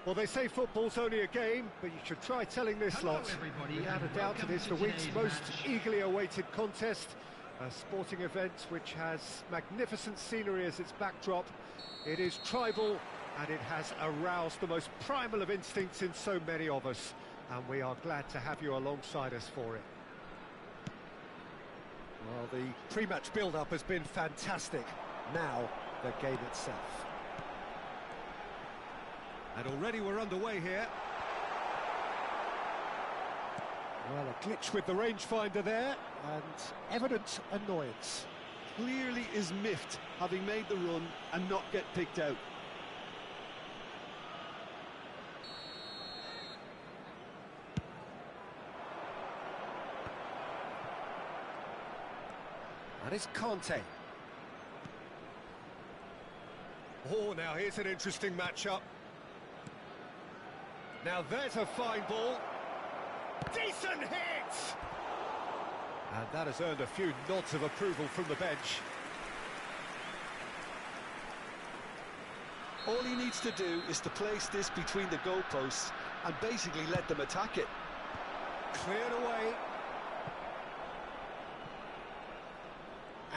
Well, they say football's only a game, but you should try telling this lot. Everybody, Without a doubt, it is the week's most eagerly awaited contest. A sporting event which has magnificent scenery as its backdrop. It is tribal, and it has aroused the most primal of instincts in so many of us. And we are glad to have you alongside us for it. Well, the pre-match build-up has been fantastic. Now, the game itself. And already we're underway here. Well, a glitch with the rangefinder there, and evident annoyance. Clearly is miffed, having made the run and not get picked out. And it's Conte. Oh, now here's an interesting matchup. Now there's a fine ball. Decent hit! And that has earned a few nods of approval from the bench. All he needs to do is to place this between the goalposts and basically let them attack it. Cleared away.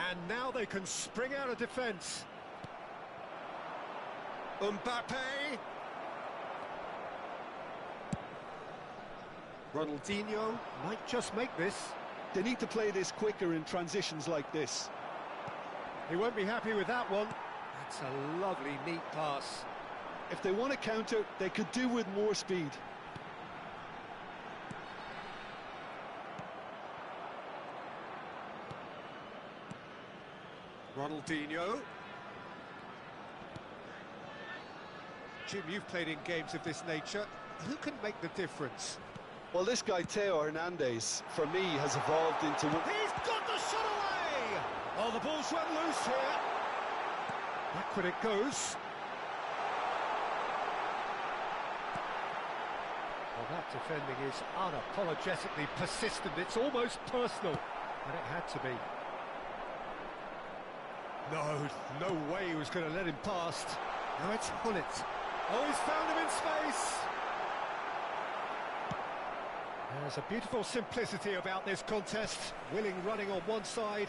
And now they can spring out of defence. Mbappe. Ronaldinho might just make this. They need to play this quicker in transitions like this. He won't be happy with that one. That's a lovely, neat pass. If they want to counter, they could do with more speed. Ronaldinho. Jim, you've played in games of this nature. Who can make the difference? Well, this guy, Teo Hernandez, for me, has evolved into... He's got the shot away! Oh, the ball's run loose here. Backward it goes. Well, that defending is unapologetically persistent. It's almost personal, and it had to be. No way he was going to let him past. Now it's Hullet. Oh, he's found him in space. There's a beautiful simplicity about this contest. Willing running on one side,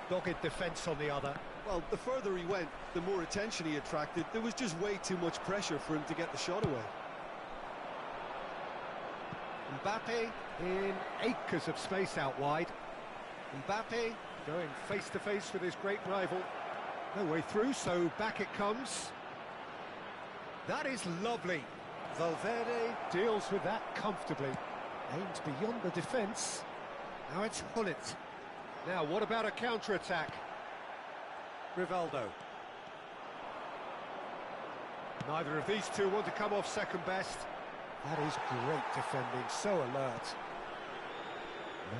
dogged defence on the other. Well, the further he went, the more attention he attracted. There was just way too much pressure for him to get the shot away. Mbappe in acres of space out wide. Mbappe going face-to-face with his great rival. No way through, so back it comes. That is lovely. Valverde deals with that comfortably. Aims beyond the defence. Now it's Hullet. Now, what about a counter-attack? Rivaldo. Neither of these two want to come off second best. That is great defending, so alert.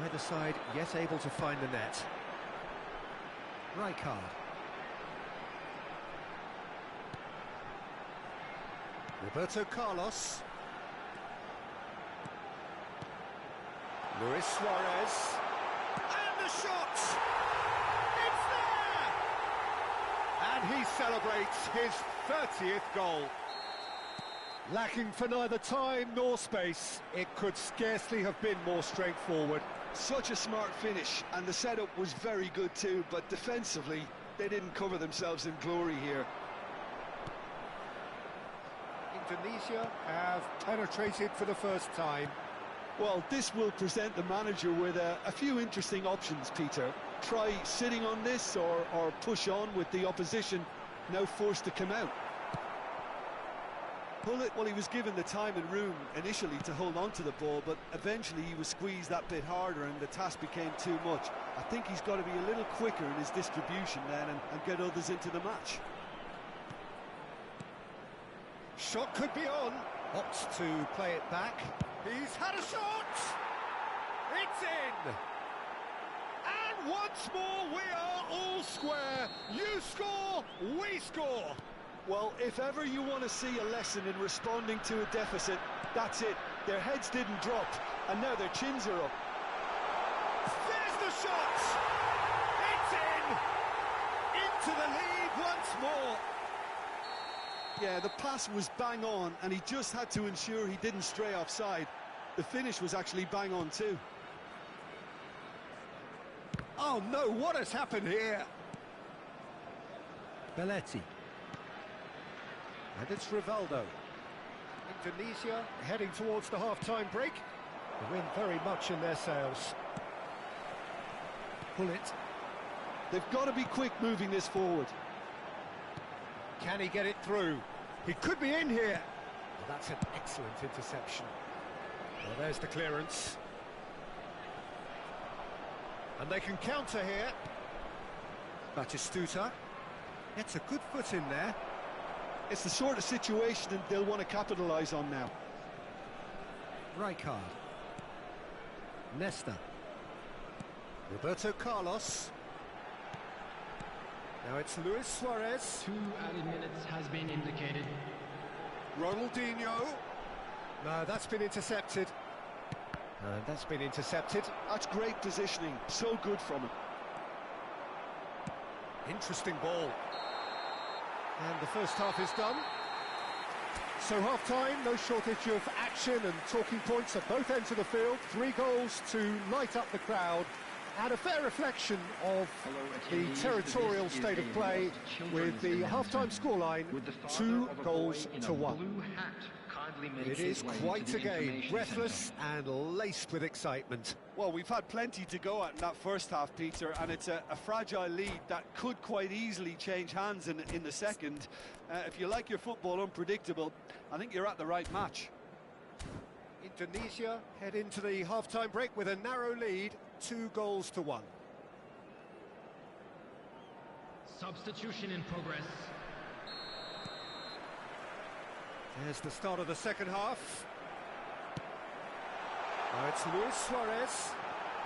Neither side yet able to find the net. Rijkaard. Roberto Carlos. Luis Suarez. And the shot! It's there! And he celebrates his 30th goal. Lacking for neither time nor space, it could scarcely have been more straightforward. Such a smart finish, and the setup was very good too, but defensively, they didn't cover themselves in glory here. Indonesia have penetrated for the first time. Well, this will present the manager with a few interesting options, Peter. Try sitting on this or push on with the opposition now forced to come out. Hullet, well, he was given the time and room initially to hold on to the ball, but eventually he was squeezed that bit harder and the task became too much. I think he's got to be a little quicker in his distribution then and get others into the match. Shot could be on. Opts to play it back. He's had a shot! It's in! And once more we are all square. You score, we score. Well, if ever you want to see a lesson in responding to a deficit, that's it. Their heads didn't drop, and now their chins are up. There's the shot! It's in! Into the lead once more. Yeah, the pass was bang on, and he just had to ensure he didn't stray offside. The finish was actually bang on too. Oh no, what has happened here? Belletti. And it's Rivaldo. Indonesia heading towards the half-time break. The wind very much in their sails. Pull it. They've got to be quick moving this forward. Can he get it through? He could be in here. Well, that's an excellent interception. Well, there's the clearance. And they can counter here. Batistuta gets a good foot in there. It's the sort of situation that they'll want to capitalise on now. Rijkaard. Nesta. Roberto Carlos. Now it's Luis Suarez. 2 added minutes has been indicated. Ronaldinho. No, that's been intercepted. And that's been intercepted. That's great positioning, so good from him. Interesting ball. And the first half is done. So half-time, no shortage of action and talking points at both ends of the field. 3 goals to light up the crowd. And a fair reflection of the territorial state of play with the half-time scoreline, 2 goals to 1. It is quite a game, breathless and laced with excitement. Well, we've had plenty to go at in that first half, Peter, and it's a fragile lead that could quite easily change hands in the second. If you like your football unpredictable, I think you're at the right match. Indonesia head into the half-time break with a narrow lead, 2 goals to 1. Substitution in progress. There's the start of the second half. Now it's Luis Suarez.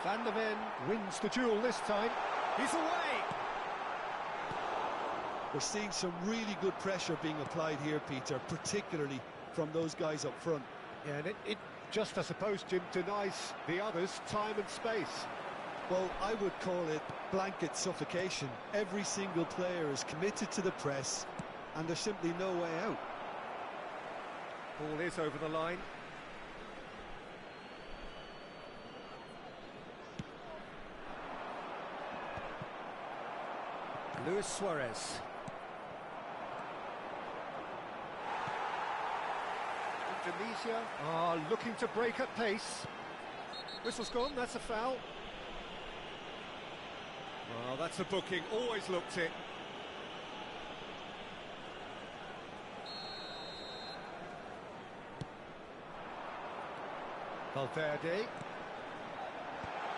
Van der Ven wins the duel this time. He's away! We're seeing some really good pressure being applied here, Peter, particularly from those guys up front. Yeah, and it just, I suppose, Jim, denies the others time and space. Well, I would call it blanket suffocation. Every single player is committed to the press, and there's simply no way out. Ball is over the line. Luis Suarez. Indonesia are looking to break at pace. Whistle's gone, that's a foul. Well, that's a booking, always looked it. Valverde.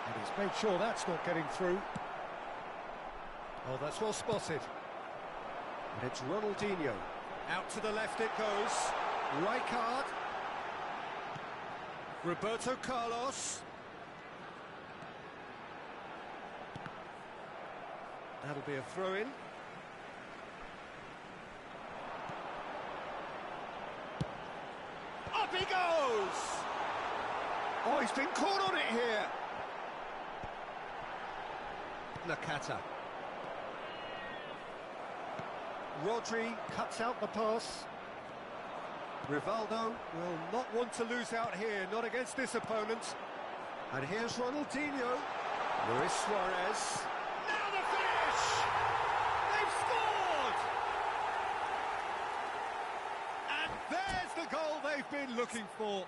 And he's made sure that's not getting through. Oh, that's well spotted. And it's Ronaldinho. Out to the left it goes. Rijkaard. Roberto Carlos. That'll be a throw-in. Up he goes! Oh, he's been caught on it here. Nakata. Rodri cuts out the pass. Rivaldo will not want to lose out here, not against this opponent. And here's Ronaldinho. Luis Suarez. Now the finish! They've scored! And there's the goal they've been looking for.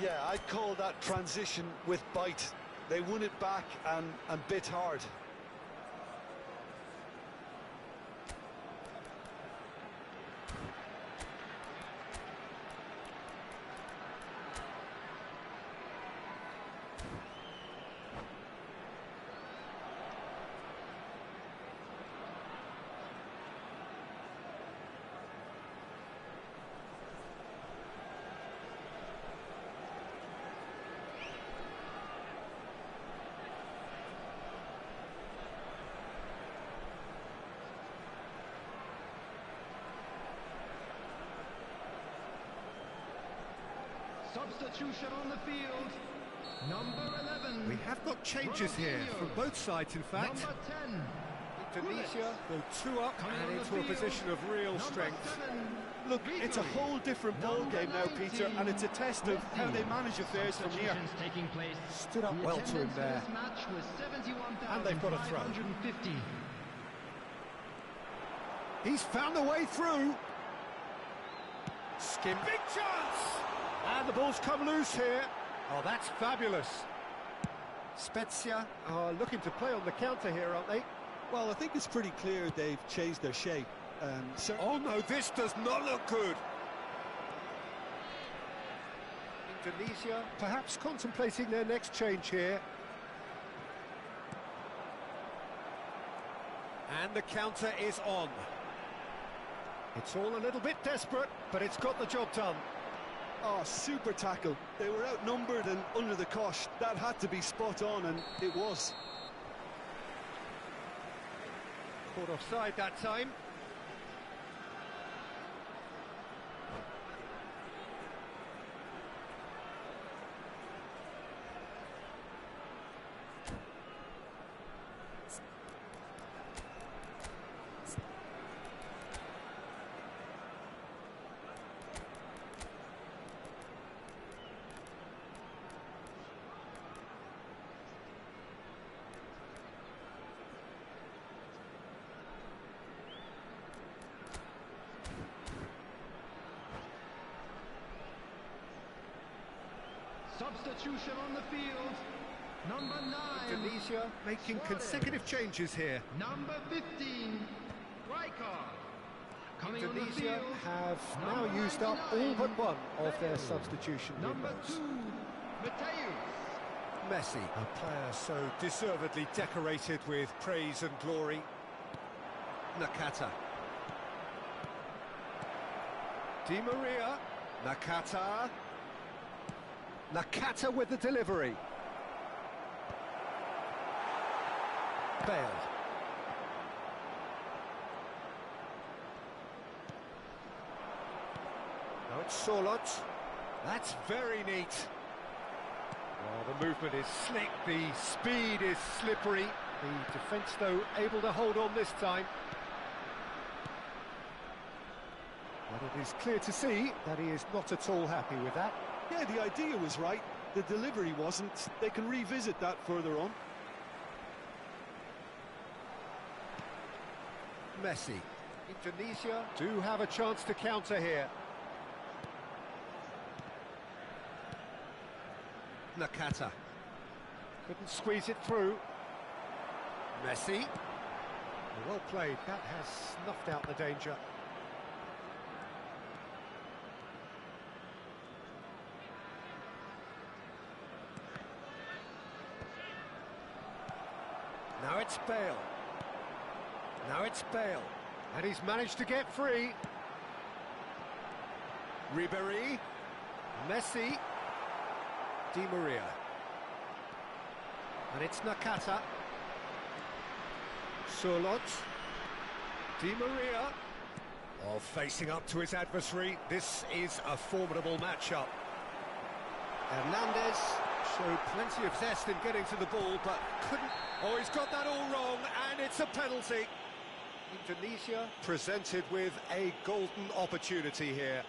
Yeah, I'd call that transition with bite. They won it back and bit hard. Substitution on the field. Number 11. We have got changes here from both sides, in fact. Number 10. Indonesia go 2 up and into a position of real strength. Look, it's a whole different ball game now, Peter, and it's a test of how they manage affairs from here. Taking place. Stood up well to him there. And they've got a throw. He's found the way through. Skim, big chance! And the ball's come loose here. Oh, that's fabulous. Spezia are looking to play on the counter here, aren't they? Well, I think it's pretty clear they've changed their shape. Oh no, this does not look good. Indonesia perhaps contemplating their next change here. And the counter is on. It's all a little bit desperate, but it's got the job done. Oh, super tackle. They were outnumbered and under the cosh. That had to be spot on, and it was. Caught offside that time. Substitution on the field. Number 9. Indonesia making consecutive changes here. Number 15. Riker. Coming on the Indonesia field. have now used up all but one of their substitution Number windows. 2. Mateus. Messi, a player so deservedly decorated with praise and glory. Nakata. Di Maria. Nakata. Nakata with the delivery. Bale. Now it's Sorloth. That's very neat. Well, the movement is slick, the speed is slippery. The defence, though, able to hold on this time. But it is clear to see that he is not at all happy with that. Yeah, the idea was right. The delivery wasn't. They can revisit that further on. Messi. Indonesia do have a chance to counter here. Nakata. Couldn't squeeze it through. Messi. Well played. That has snuffed out the danger. Now it's Bale. Now it's Bale. And he's managed to get free. Ribéry. Messi. Di Maria. And it's Nakata. Sorloth. Di Maria. Oh, facing up to his adversary. This is a formidable matchup. Hernandez showed plenty of zest in getting to the ball, but couldn't... Oh, he's got that all wrong, and it's a penalty. Indonesia presented with a golden opportunity here.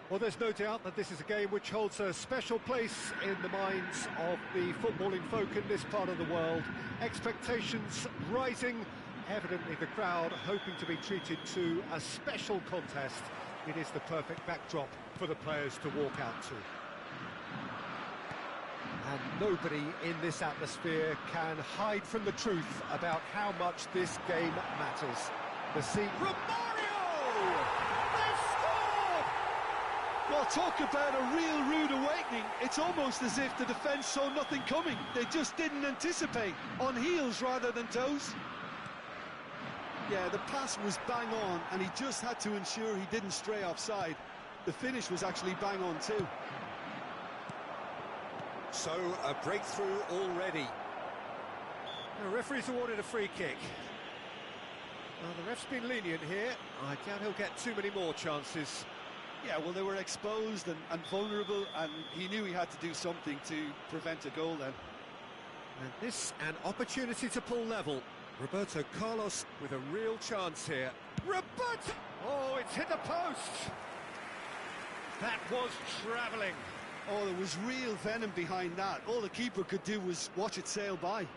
Well, there's no doubt that this is a game which holds a special place in the minds of the footballing folk in this part of the world. Expectations rising, evidently the crowd hoping to be treated to a special contest. It is the perfect backdrop for the players to walk out to. And nobody in this atmosphere can hide from the truth about how much this game matters. The scene... Romario! They've scored! Well, talk about a real rude awakening. It's almost as if the defence saw nothing coming. They just didn't anticipate. On heels rather than toes. Yeah, the pass was bang on, and he just had to ensure he didn't stray offside. The finish was actually bang on too. So, a breakthrough already. The referee's awarded a free kick. Well, the ref's been lenient here. I doubt he'll get too many more chances. Yeah, well, they were exposed and vulnerable, and he knew he had to do something to prevent a goal then. And this, an opportunity to pull level. Roberto Carlos with a real chance here. Roberto! Oh, it's hit the post! That was travelling. Oh, there was real venom behind that. All the keeper could do was watch it sail by.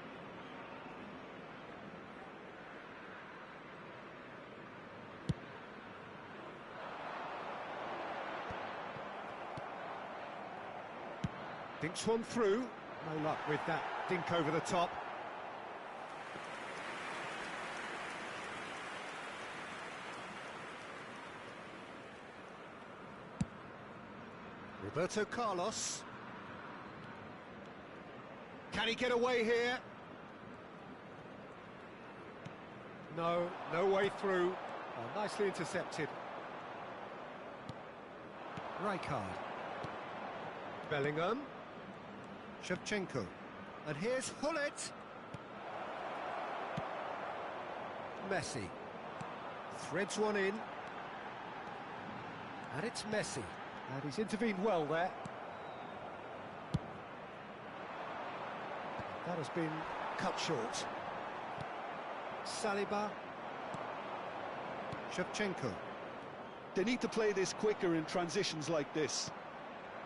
Dinks one through. No luck with that dink over the top. Roberto Carlos. Can he get away here? No, no way through. Oh, nicely intercepted. Rijkaard. Bellingham. Shevchenko. And here's Hullet. Messi. Threads one in. And it's Messi. And he's intervened well there. That has been cut short. Saliba. Shevchenko. They need to play this quicker in transitions like this.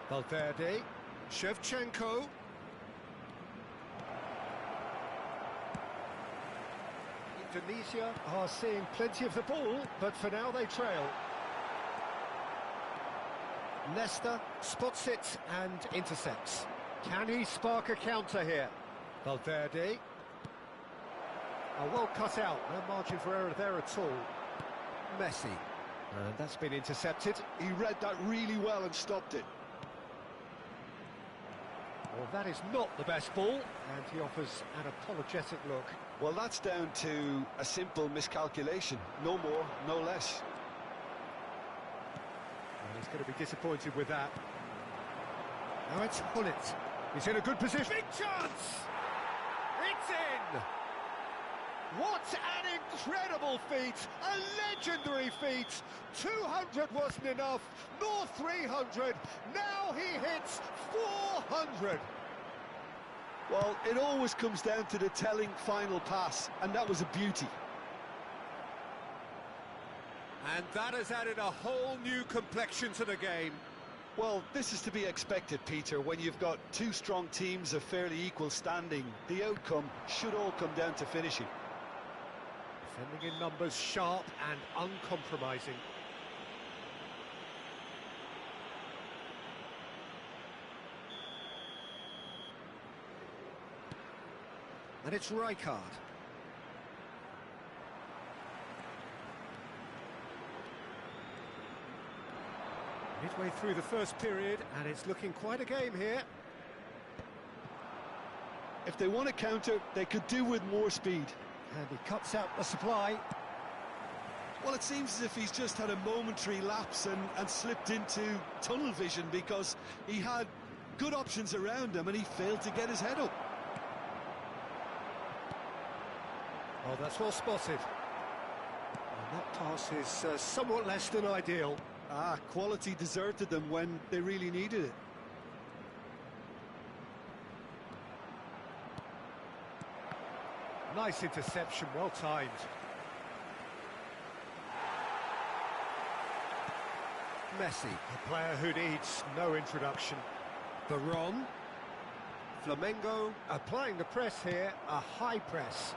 Valverde. Shevchenko. Indonesia are seeing plenty of the ball, but for now they trail. Leicester spots it and intercepts. Can he spark a counter here? Valverde. Oh, well cut out, no margin for error there at all. Messi. And that's been intercepted. He read that really well and stopped it. Well, that is not the best ball, and he offers an apologetic look. Well, that's down to a simple miscalculation. No more, no less. And he's going to be disappointed with that. Now it's Hullet. He's in a good position. Big chance! It's in! What an incredible feat! A legendary feat! 200 wasn't enough, nor 300. Now he hits 400. Well, it always comes down to the telling final pass, and that was a beauty. And that has added a whole new complexion to the game. Well, this is to be expected, Peter. When you've got two strong teams of fairly equal standing, the outcome should all come down to finishing. Defending in numbers, sharp and uncompromising. And it's Rijkaard. Midway through the first period, and it's looking quite a game here. If they want to counter, they could do with more speed. And he cuts out the supply. Well, it seems as if he's just had a momentary lapse and slipped into tunnel vision, because he had good options around him and he failed to get his head up. Oh, that's well spotted. And that pass is somewhat less than ideal. Ah, quality deserted them when they really needed it. Nice interception, well timed. Messi, a player who needs no introduction. Veron. Flamengo applying the press here, a high press.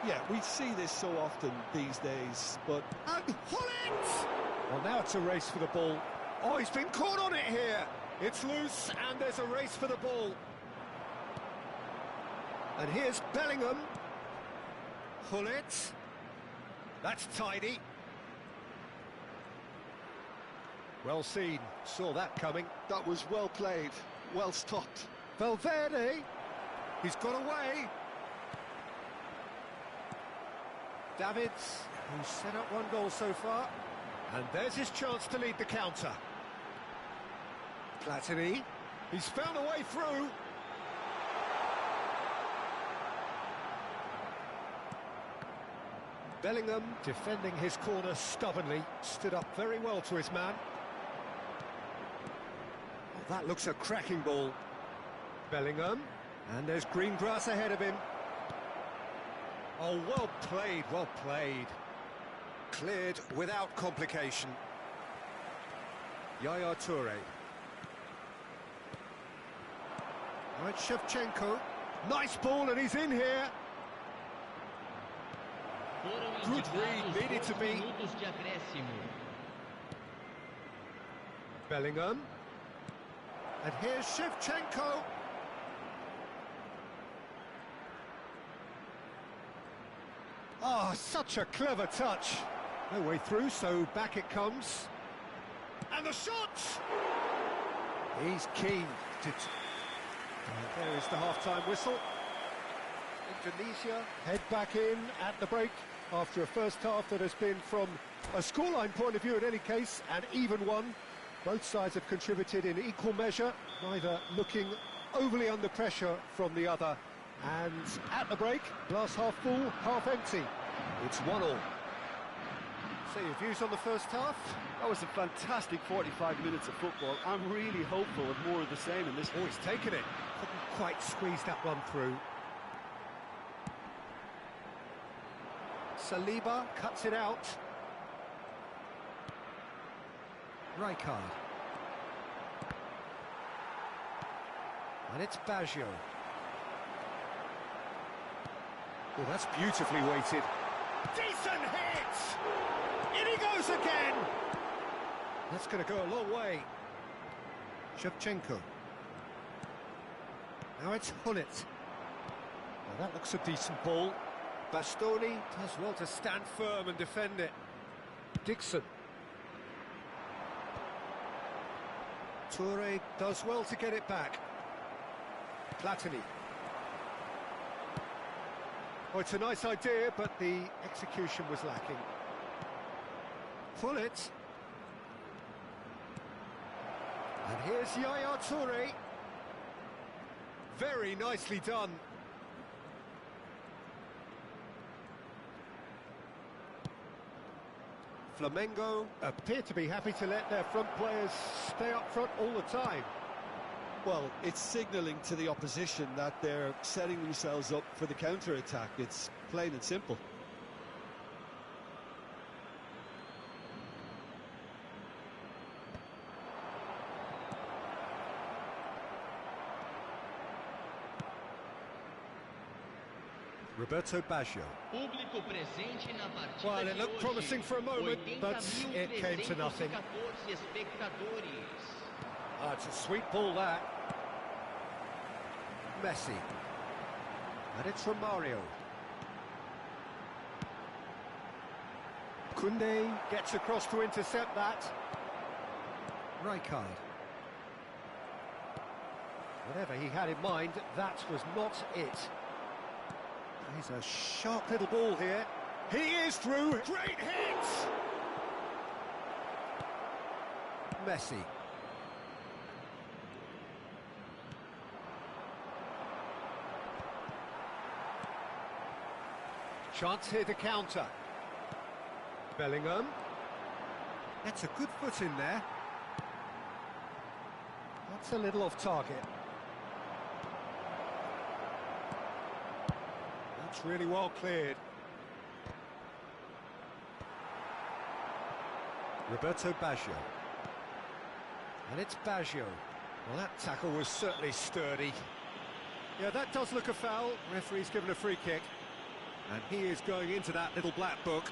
Yeah, we see this so often these days, but... And Hullet! Well, now it's a race for the ball. Oh, he's been caught on it here. It's loose, and there's a race for the ball. And here's Bellingham. Hullet. That's tidy. Well seen, saw that coming. That was well played, well stopped. Valverde, he's got away. Davids, who's set up one goal so far. And there's his chance to lead the counter. Platini, he's found a way through. Bellingham, defending his corner stubbornly, stood up very well to his man. Oh, that looks a cracking ball. Bellingham, and there's green grass ahead of him. Oh, well played, well played. Cleared without complication. Yaya Toure. Right, Shevchenko. Nice ball, and he's in here. Good read, needed to be. Bellingham. And here's Shevchenko. Oh, such a clever touch. No way through, so back it comes. And the shot! He's keen to... There is the half-time whistle. Indonesia head back in at the break after a first half that has been, from a scoreline point of view in any case, an even one. Both sides have contributed in equal measure, neither looking overly under pressure from the other. And at the break, glass half full, half empty. It's 1-1. So your views on the first half? That was a fantastic 45 minutes of football. I'm really hopeful of more of the same in this one. Oh, he's taken it. Couldn't quite squeeze that one through. Saliba cuts it out. Rijkaard. And it's Baggio. Oh, that's beautifully weighted. Decent hit! In he goes again! That's going to go a long way. Shevchenko. Now it's Hullet. Well, that looks a decent ball. Bastoni does well to stand firm and defend it. Dixon. Toure does well to get it back. Platini. Oh, it's a nice idea, but the execution was lacking. Hullet. And here's Yaya Toure. Very nicely done. Flamengo appear to be happy to let their front players stay up front all the time. Well, it's signalling to the opposition that they're setting themselves up for the counter-attack. It's plain and simple. Roberto Baggio. Well, it looked promising for a moment, but it came to nothing. Ah, it's a sweet ball, that. Messi. And it's from Mario. Koundé gets across to intercept that. Rijkaard. Whatever he had in mind, that was not it. He's a sharp little ball here. He is through. Great hit! Messi. Chance here to counter. Bellingham. That's a good foot in there. That's a little off target. That's really well cleared. Roberto Baggio. And it's Baggio. Well, that tackle was certainly sturdy. Yeah, that does look a foul. Referee's given a free kick. And he is going into that little black book.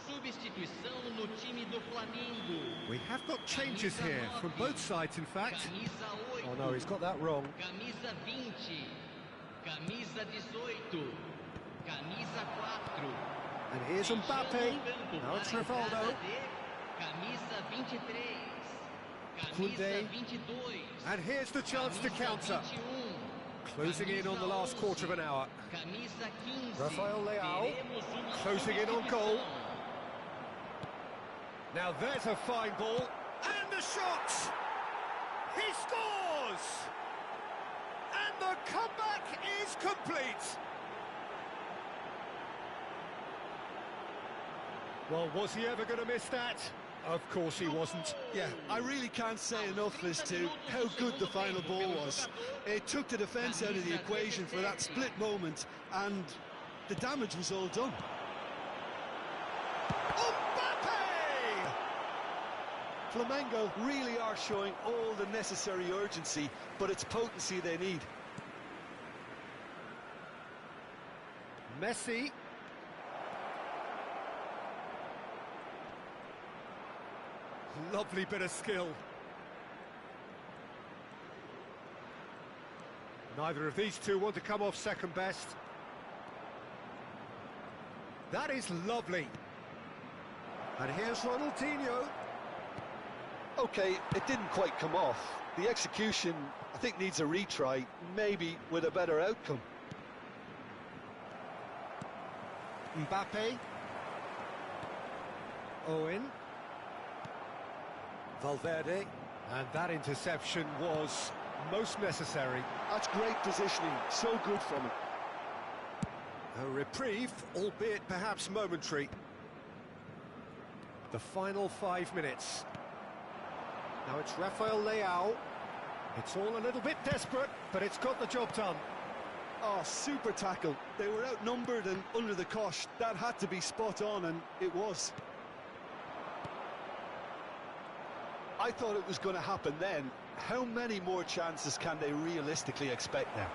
Substituição no time do Flamengo. We have got changes here from both sides, in fact. Camisa 8. Oh no, he's got that wrong. Camisa 20. Camisa 18. Camisa 4. And here's Mbappe. Now it's Rivaldo. Camisa 23. Kunde. Camisa 22. And here's the chance to counter. 21. Closing in on the last quarter of an hour. Camisa 15. Rafael Leao Teremos uma closing in on goal. substituição. Now there's a fine ball. And the shot! He scores! And the comeback is complete! Well, was he ever going to miss that? Of course he wasn't. Yeah, I really can't say enough as to how good the final ball was. It took the defence out of the equation for that split moment, and the damage was all done. Mbappe! Flamengo really are showing all the necessary urgency, but it's potency they need. Messi. Lovely bit of skill. Neither of these two want to come off second best. That is lovely. And here's Ronaldinho. Okay, it didn't quite come off. The execution, I think, needs a retry, maybe with a better outcome. Mbappe. Owen. Valverde. And that interception was most necessary. That's great positioning, so good from him. A reprieve, albeit perhaps momentary. The final 5 minutes. Now it's Rafael Leao. It's all a little bit desperate, but it's got the job done. Oh, super tackle. They were outnumbered and under the cosh. That had to be spot on, and it was. I thought it was going to happen then. How many more chances can they realistically expect now?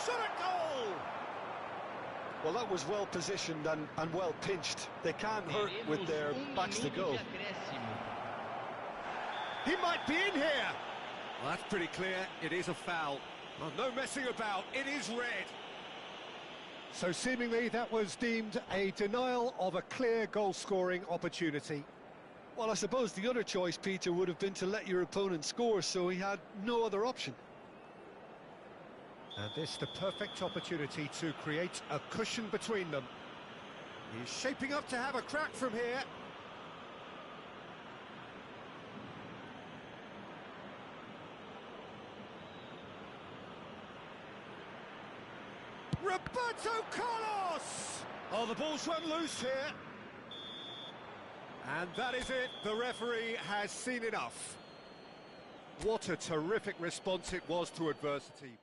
Shot at goal! Well, that was well positioned and well pinched. They can't hurt with their backs to goal. He might be in here! Well, that's pretty clear. It is a foul. Well, no messing about. It is red. So seemingly that was deemed a denial of a clear goal-scoring opportunity. Well, I suppose the other choice, Peter, would have been to let your opponent score, so he had no other option. And this the perfect opportunity to create a cushion between them. He's shaping up to have a crack from here. Roberto Carlos! Oh, the ball's run loose here. And that is it. The referee has seen enough. What a terrific response it was to adversity.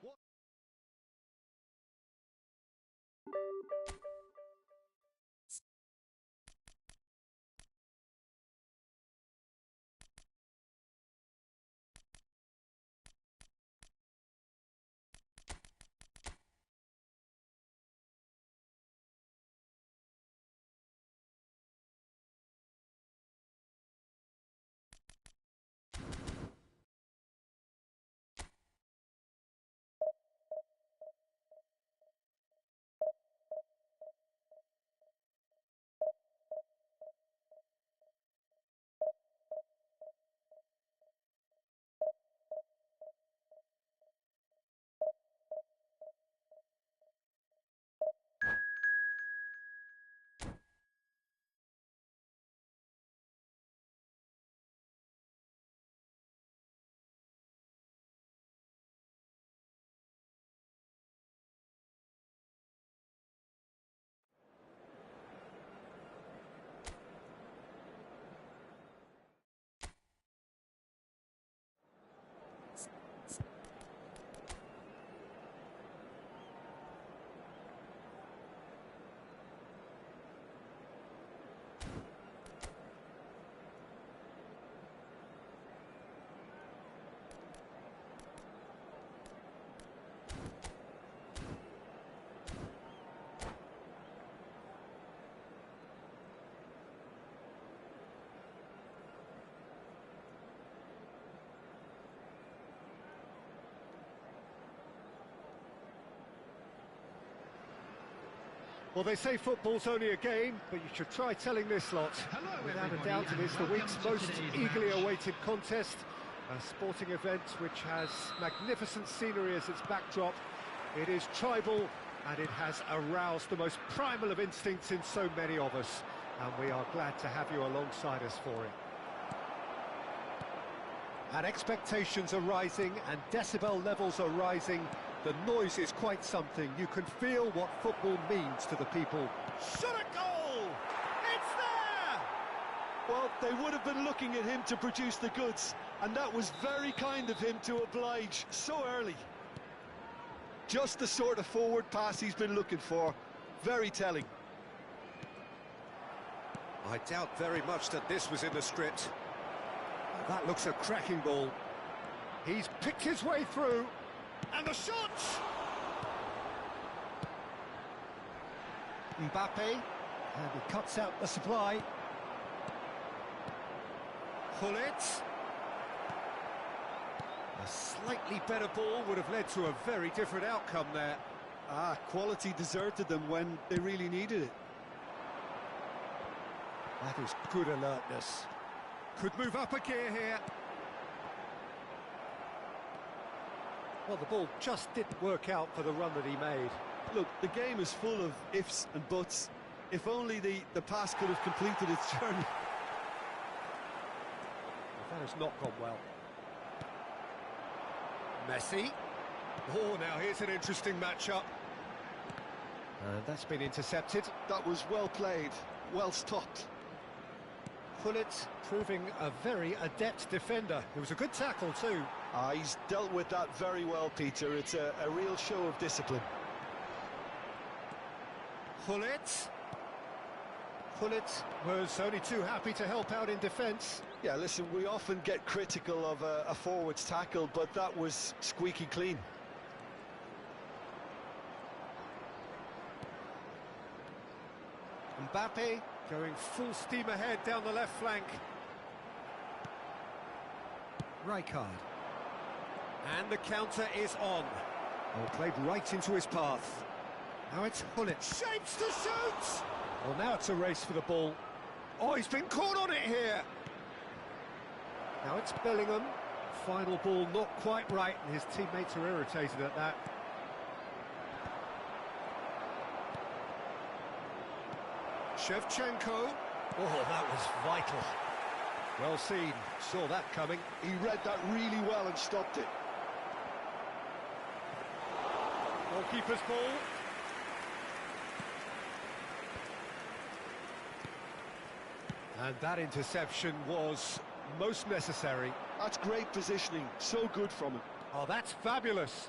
Well, they say football's only a game, but you should try telling this lot. Hello, Without a everybody, doubt, it is the and week's welcome to most today's eagerly match. awaited contest. A sporting event which has magnificent scenery as its backdrop. It is tribal, and it has aroused the most primal of instincts in so many of us. And we are glad to have you alongside us for it. And expectations are rising, and decibel levels are rising. The noise is quite something. You can feel what football means to the people. Shot a goal! It's there! Well, they would have been looking at him to produce the goods, and that was very kind of him to oblige so early. Just the sort of forward pass he's been looking for. Very telling. I doubt very much that this was in the script. That looks a cracking ball. He's picked his way through. And the shot! Mbappe, and he cuts out the supply. Gullit. A slightly better ball would have led to a very different outcome there. Quality deserted them when they really needed it. That is good alertness. Could move up a gear here. Well, the ball just didn't work out for the run that he made. Look, the game is full of ifs and buts. If only the pass could have completed its journey. That has not gone well. Messi. Oh, now here's an interesting matchup. And that's been intercepted. That was well played, well stopped. Gullit proving a very adept defender. It was a good tackle too. He's dealt with that very well, Peter. It's a real show of discipline. Gullit. Gullit was only too happy to help out in defence. Yeah, listen, we often get critical of a forward's tackle, but that was squeaky clean. Mbappe going full steam ahead down the left flank. Rijkaard. And the counter is on. Oh, played right into his path. Now it's Gullit. Shapes to shoot! Well, now it's a race for the ball. Oh, he's been caught on it here. Now it's Bellingham. Final ball not quite right, and his teammates are irritated at that. Shevchenko. Oh, that was vital. Well seen. Saw that coming. He read that really well and stopped it. Goalkeeper's ball. And that interception was most necessary. That's great positioning. So good from him. Oh, that's fabulous.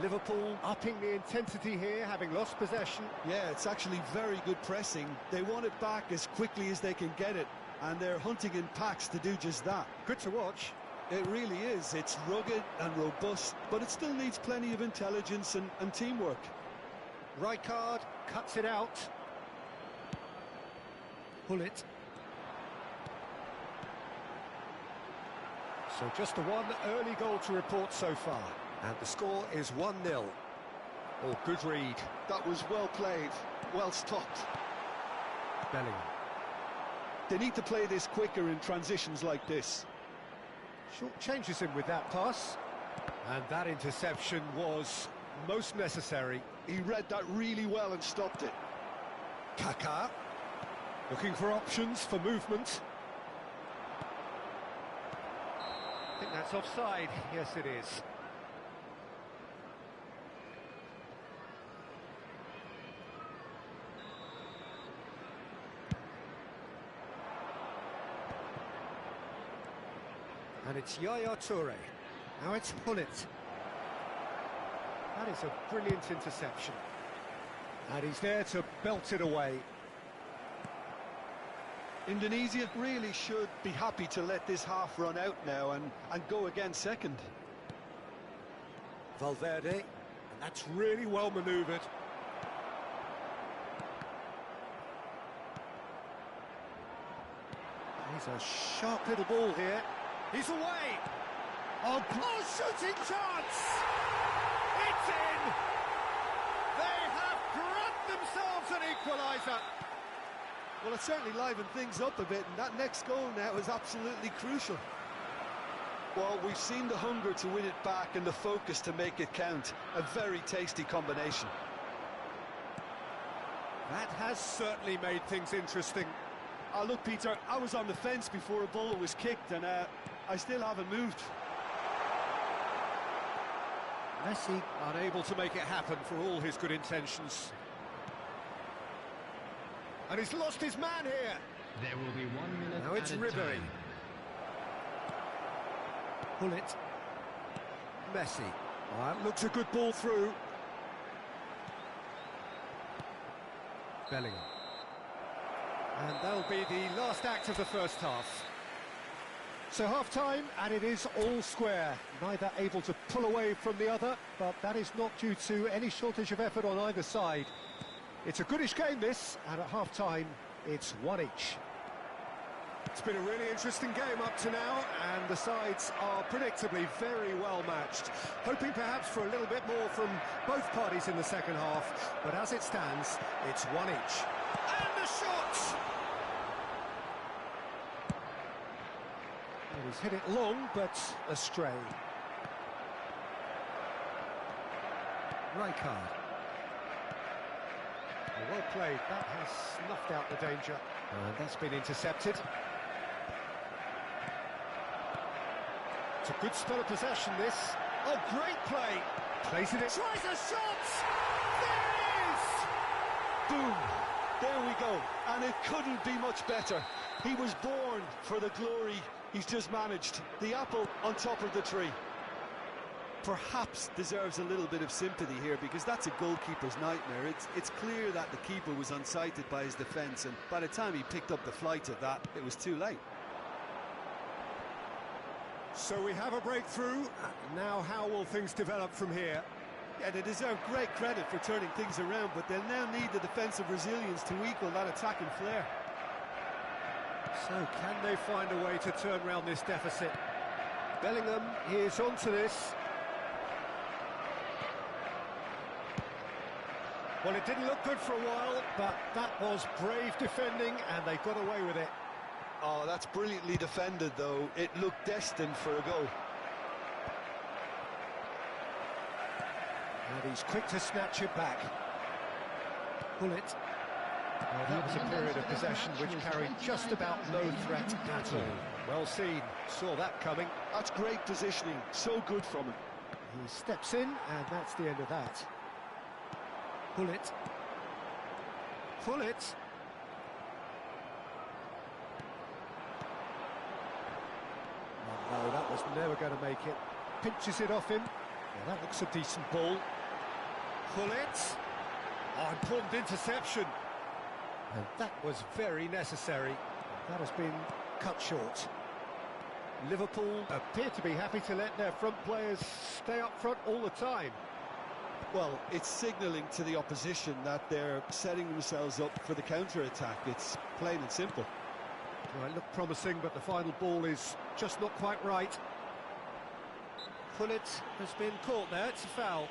Liverpool upping the intensity here, having lost possession. Yeah, it's actually very good pressing. They want it back as quickly as they can get it, and they're hunting in packs to do just that. Good to watch. It really is. It's rugged and robust, but it still needs plenty of intelligence and teamwork. Rijkaard cuts it out. Gullit. So just the one early goal to report so far. And the score is 1-0. Oh, good read. That was well played, well stopped. Bellingham. They need to play this quicker in transitions like this. Short changes him with that pass. And that interception was most necessary. He read that really well and stopped it. Kaká. Looking for options for movement. I think that's offside. Yes, it is. And it's Yaya Toure. Now it's Gullit. That is a brilliant interception. And he's there to belt it away. Indonesia really should be happy to let this half run out now and go again second. Valverde, and that's really well manoeuvred. He's a sharp little ball here. He's away. Oh, shooting chance! It's in! They have themselves an equaliser. Well, it certainly livened things up a bit, and that next goal now is absolutely crucial. Well, we've seen the hunger to win it back and the focus to make it count. A very tasty combination. That has certainly made things interesting. Oh, look, Peter, I was on the fence before a ball was kicked, and I still haven't moved. Messi unable to make it happen for all his good intentions. And he's lost his man here. There will be 1 minute. Now it's added Ribery. time. Pull it. Messi. Oh, that looks a good ball through. Bellingham. And that'll be the last act of the first half. So half-time, and it is all square. Neither able to pull away from the other, but that is not due to any shortage of effort on either side. It's a goodish game, this, and at half-time, it's one each. It's been a really interesting game up to now, and the sides are predictably very well matched. Hoping perhaps for a little bit more from both parties in the second half, but as it stands, it's one each. And the shot! Well, he's hit it long, but astray. Rijkaard. Well played, that has snuffed out the danger. And that's been intercepted. It's a good spell of possession, this. Oh, great play! Plays it in. Tries a shot! There it is! Boom! There we go. And it couldn't be much better. He was born for the glory he's just managed. The apple on top of the tree. Perhaps deserves a little bit of sympathy here, because that's a goalkeeper's nightmare. It's clear that the keeper was unsighted by his defence, and by the time he picked up the flight of that, it was too late. So we have a breakthrough. Now how will things develop from here? Yeah, they deserve great credit for turning things around, but they'll now need the defensive resilience to equal that attacking flair. So can they find a way to turn around this deficit? Bellingham is onto this. Well, it didn't look good for a while, but that was brave defending, and they got away with it. Oh, that's brilliantly defended, though. It looked destined for a goal. And he's quick to snatch it back. Pull it. Well, that was a period of possession which carried just about no threat at all. Well seen, saw that coming. That's great positioning, so good from him. He steps in, and that's the end of that. Pull it. Pull it. Oh, no, that was never going to make it. Pinches it off him. Well, that looks a decent ball. Pull it. Oh, important interception. And that was very necessary. That has been cut short. Liverpool appear to be happy to let their front players stay up front all the time. Well, it's signalling to the opposition that they're setting themselves up for the counter-attack. It's plain and simple. Well, it looked promising, but the final ball is just not quite right. Pullet has been caught there, it's a foul.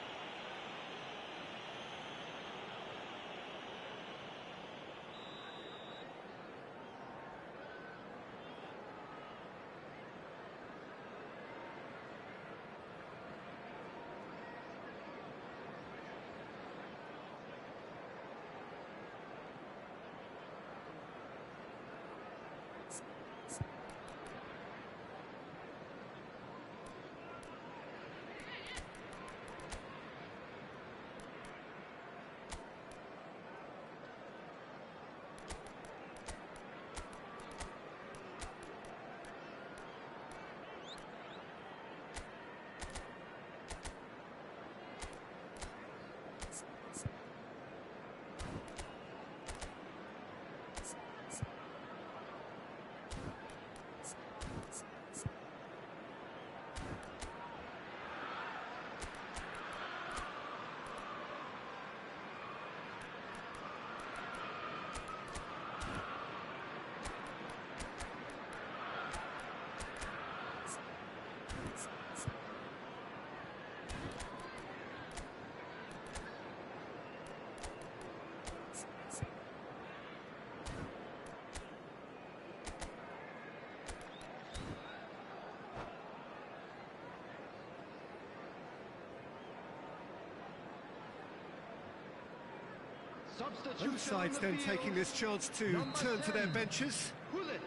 Substitution Both sides on the then field. taking this chance to Number turn to their 10, benches. Hullet.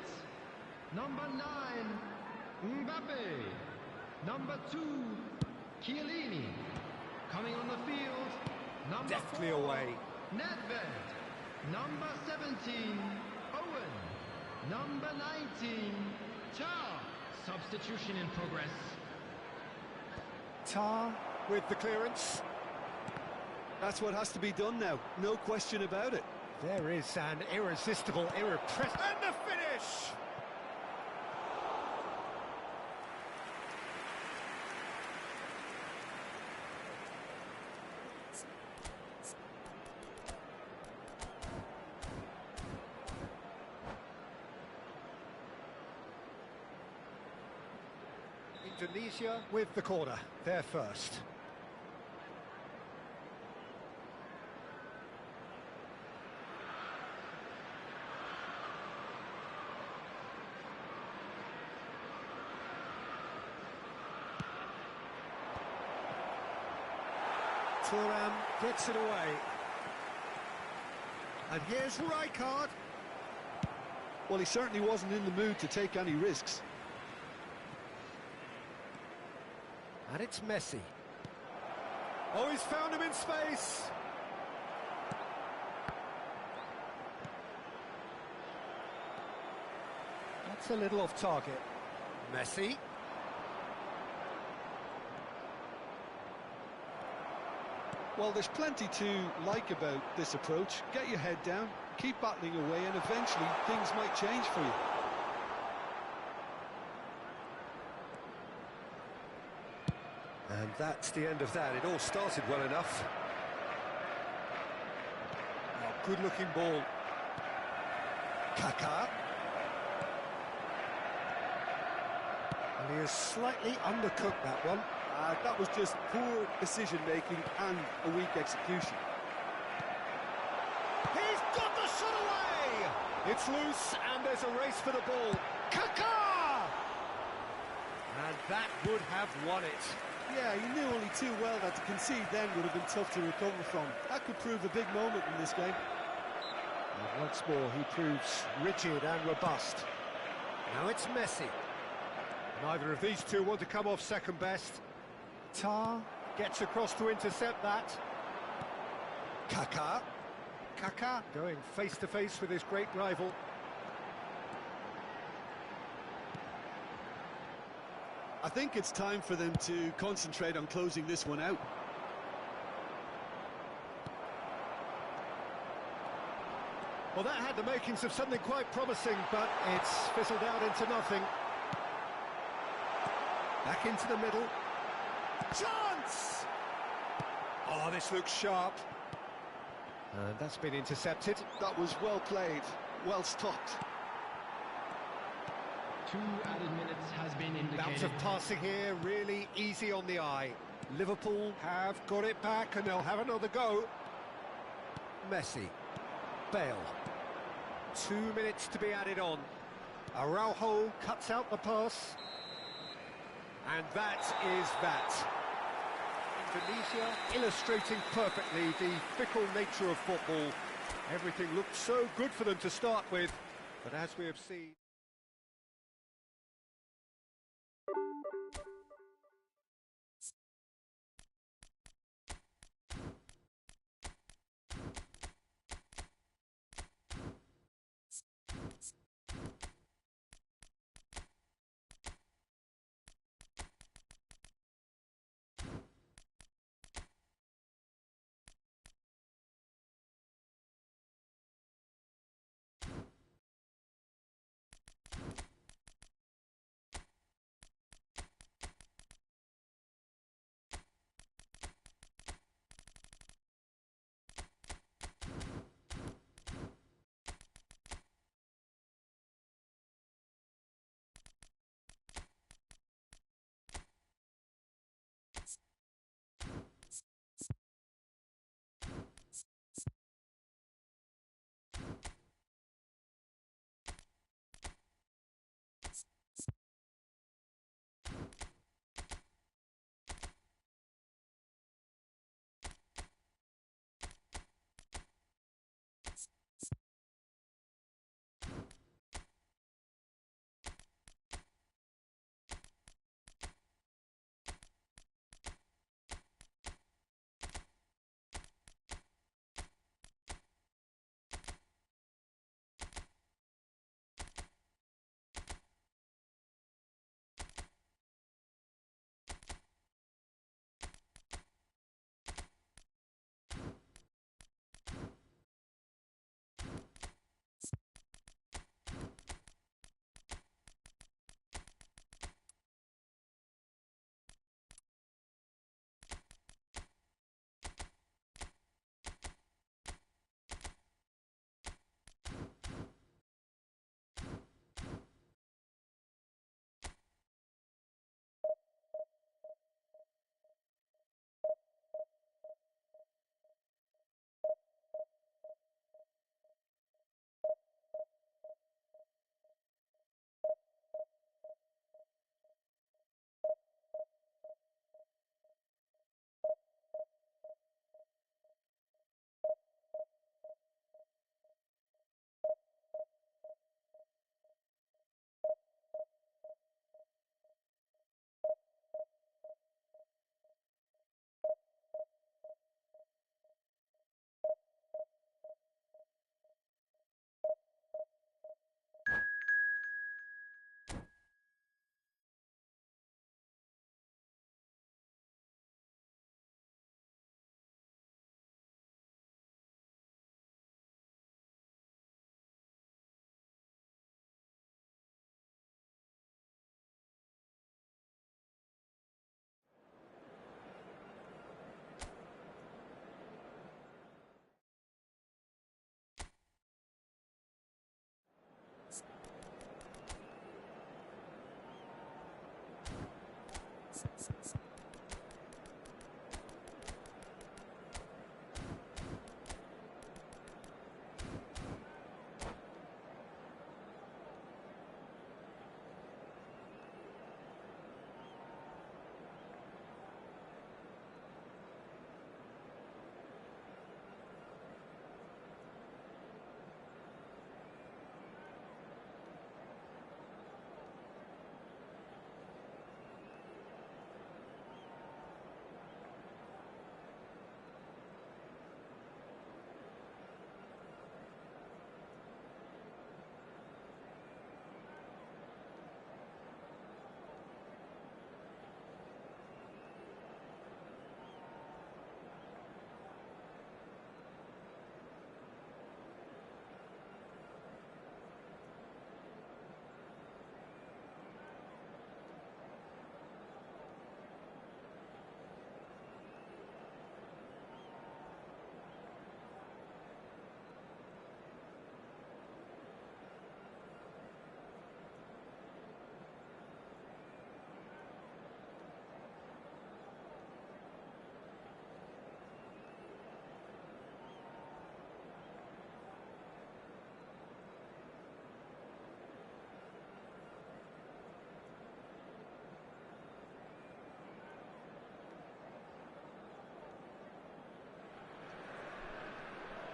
Number 9, Mbappe. Number 2, Chiellini. Coming on the field, number Deftly 4, away. Nedved. Number 17, Owen. Number 19, Tar. Substitution in progress. Tar with the clearance. That's what has to be done now, no question about it. There is an irresistible, irrepressible... And the finish! Indonesia with the corner, they're first. Thuram gets it away. And here's Rijkaard. Well, he certainly wasn't in the mood to take any risks. And it's Messi. Oh, he's found him in space. That's a little off target. Messi. Well, there's plenty to like about this approach. Get your head down, keep battling away, and eventually things might change for you. And that's the end of that. It all started well enough. Oh, good-looking ball. Kaká. And he has slightly undercooked that one. That was just poor decision-making and a weak execution. He's got the shot away! It's loose, and there's a race for the ball. Kaká! And that would have won it. Yeah, he knew only too well that to concede then would have been tough to recover from. That could prove a big moment in this game. And once more, he proves rigid and robust. Now it's Messi. Neither of these two want to come off second best. Tar gets across to intercept that. Kaká. Kaká going face-to-face with his great rival. I think it's time for them to concentrate on closing this one out. Well, that had the makings of something quite promising, but it's fizzled out into nothing. Back into the middle. Chance! Oh, this looks sharp. And that's been intercepted. That was well played, well stopped. 2 added minutes has been indicated. Bout of passing here, really easy on the eye. Liverpool have got it back and they'll have another go. Messi. Bale. 2 minutes to be added on. Araujo cuts out the pass. And that is that. Indonesia illustrating perfectly the fickle nature of football. Everything looked so good for them to start with, but as we have seen...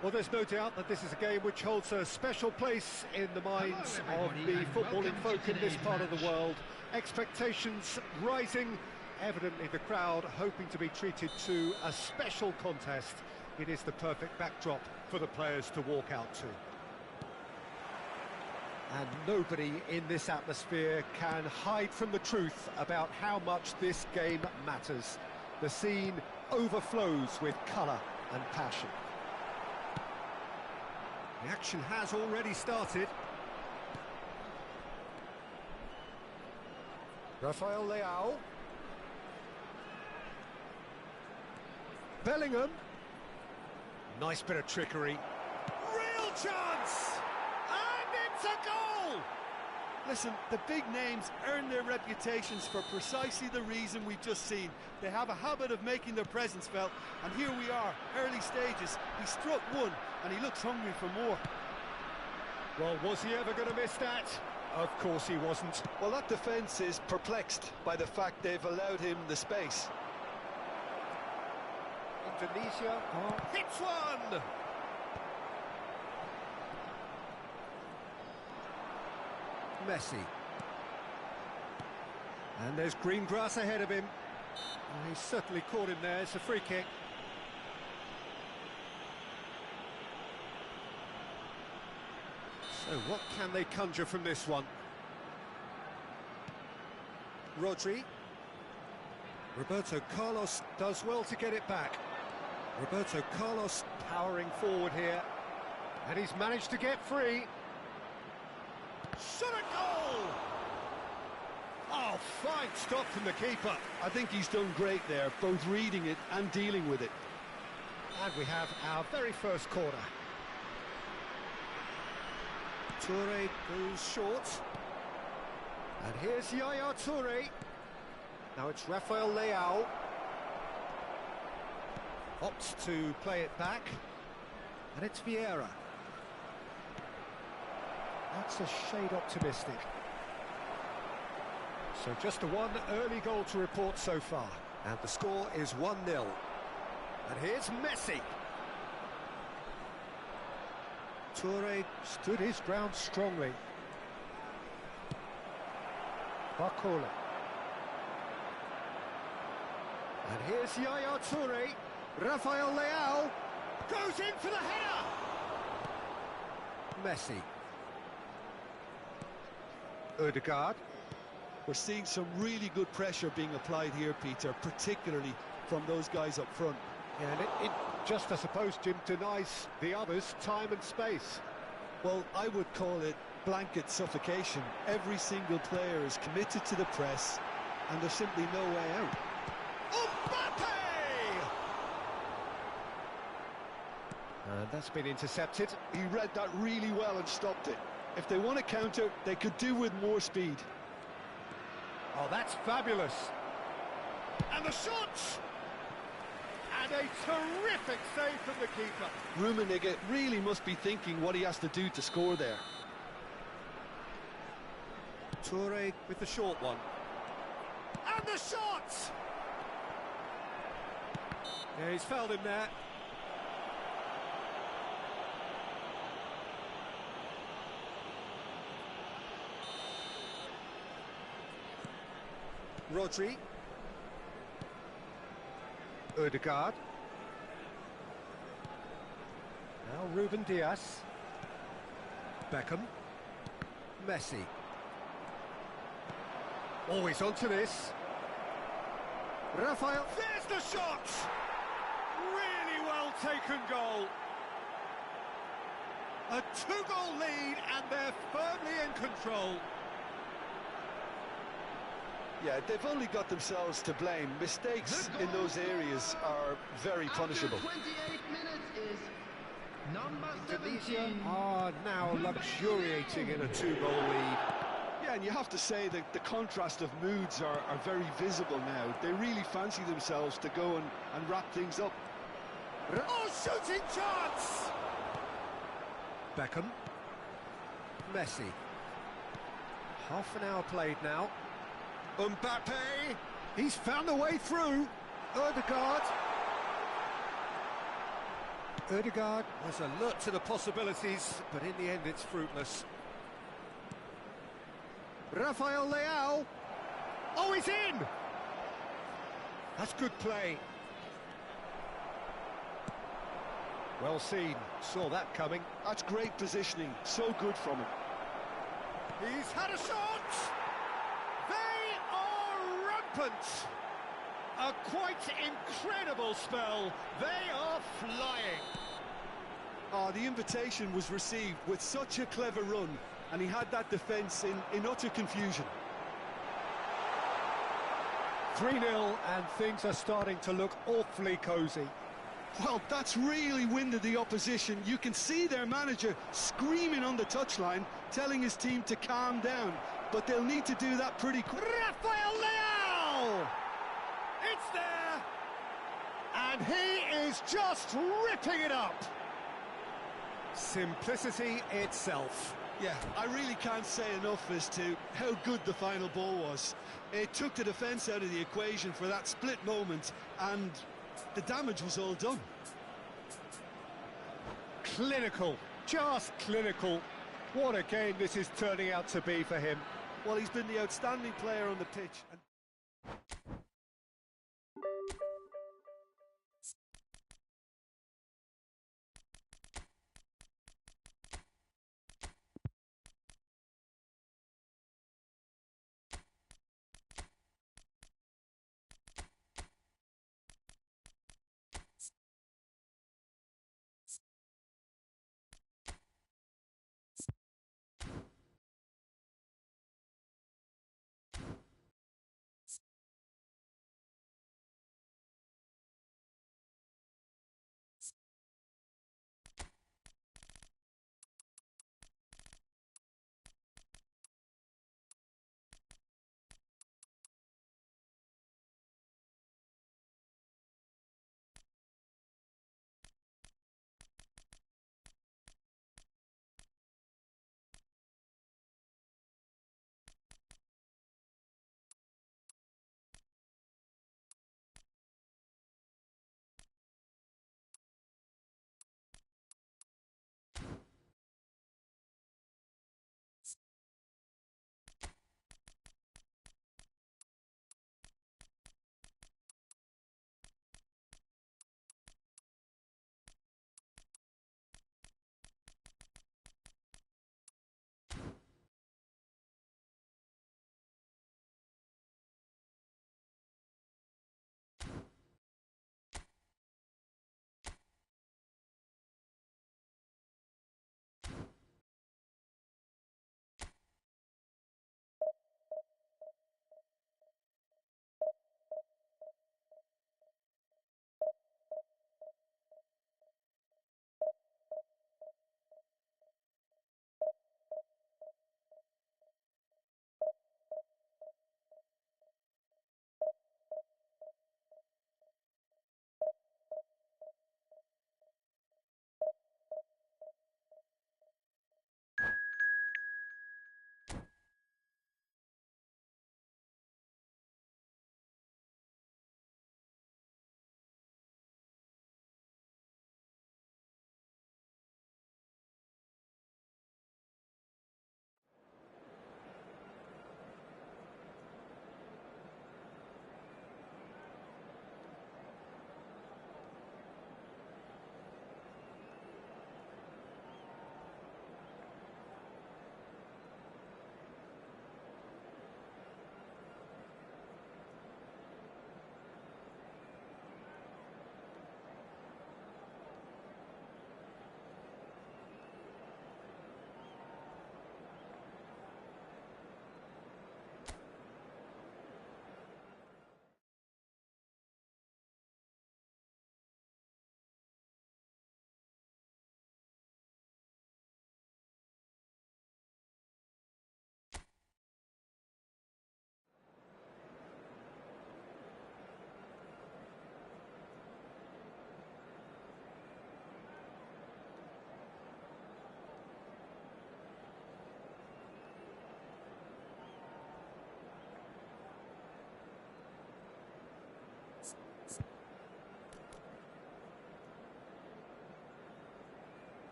Well, there's no doubt that this is a game which holds a special place in the minds of the footballing folk in this part of the world. Expectations rising, evidently the crowd hoping to be treated to a special contest. It is the perfect backdrop for the players to walk out to. And nobody in this atmosphere can hide from the truth about how much this game matters. The scene overflows with colour and passion. The action has already started. Rafael Leao. Bellingham. Nice bit of trickery. Real chance! And it's a goal! Listen, the big names earn their reputations for precisely the reason we've just seen. They have a habit of making their presence felt, and here we are, early stages. He struck one, and he looks hungry for more. Well, was he ever going to miss that? Of course he wasn't. Well, that defence is perplexed by the fact they've allowed him the space. Indonesia hits one! Messi. And there's green grass ahead of him. Well, he's certainly caught him there. It's a free kick. So what can they conjure from this one? Rodri. Roberto Carlos does well to get it back. Roberto Carlos powering forward here. And he's managed to get free. Shot a goal! Oh, fine stop from the keeper. I think he's done great there, both reading it and dealing with it. And we have our very first corner. Toure goes short. And here's Yaya Toure. Now it's Rafael Leao. Opts to play it back. And it's Vieira. That's a shade optimistic. So just the one early goal to report so far. And the score is 1-0. And here's Messi. Toure stood his ground strongly. Barcola. And here's Yaya Toure. Rafael Leao goes in for the header. Messi. Odegaard. We're seeing some really good pressure being applied here, Peter, particularly from those guys up front. Yeah, and it just, I suppose, Jim, denies the others time and space. Well, I would call it blanket suffocation. Every single player is committed to the press, and there's simply no way out. Mbappe! And that's been intercepted. He read that really well and stopped it. If they want to counter, they could do with more speed. Oh, that's fabulous. And the shots! And a terrific save from the keeper. Rummenigge really must be thinking what he has to do to score there. Toure with the short one. And the shot! Yeah, he's fouled him there. Rodri. Ødegaard. Now Ruben Diaz. Beckham. Messi. Always onto this. Rafael. There's the shot! Really well taken goal. A two-goal lead and they're firmly in control. Yeah, they've only got themselves to blame. Mistakes in those areas are very punishable. 28 minutes is number Tunisia 17. are now luxuriating in a two-goal lead. Yeah, and you have to say that the contrast of moods are very visible now. They really fancy themselves to go and wrap things up. Oh, shooting chance! Beckham. Messi. Half an hour played now. Mbappe. He's found a way through. Ødegaard. Ødegaard was alert to the possibilities, but in the end it's fruitless. Rafael Leao. Oh, he's in! That's good play. Well seen, saw that coming. That's great positioning, so good from him. He's had a shot! They are rampant! A quite incredible spell. They are flying. Oh, the invitation was received with such a clever run, and he had that defence in utter confusion. 3-0 and things are starting to look awfully cosy. Well, that's really winded the opposition. You can see their manager screaming on the touchline, telling his team to calm down. But they'll need to do that pretty quick. Rafael Leao! It's there! And he is just ripping it up. Simplicity itself. Yeah, I really can't say enough as to how good the final ball was. It took the defence out of the equation for that split moment, and the damage was all done. Clinical, just clinical. What a game this is turning out to be for him. Well, he's been the outstanding player on the pitch.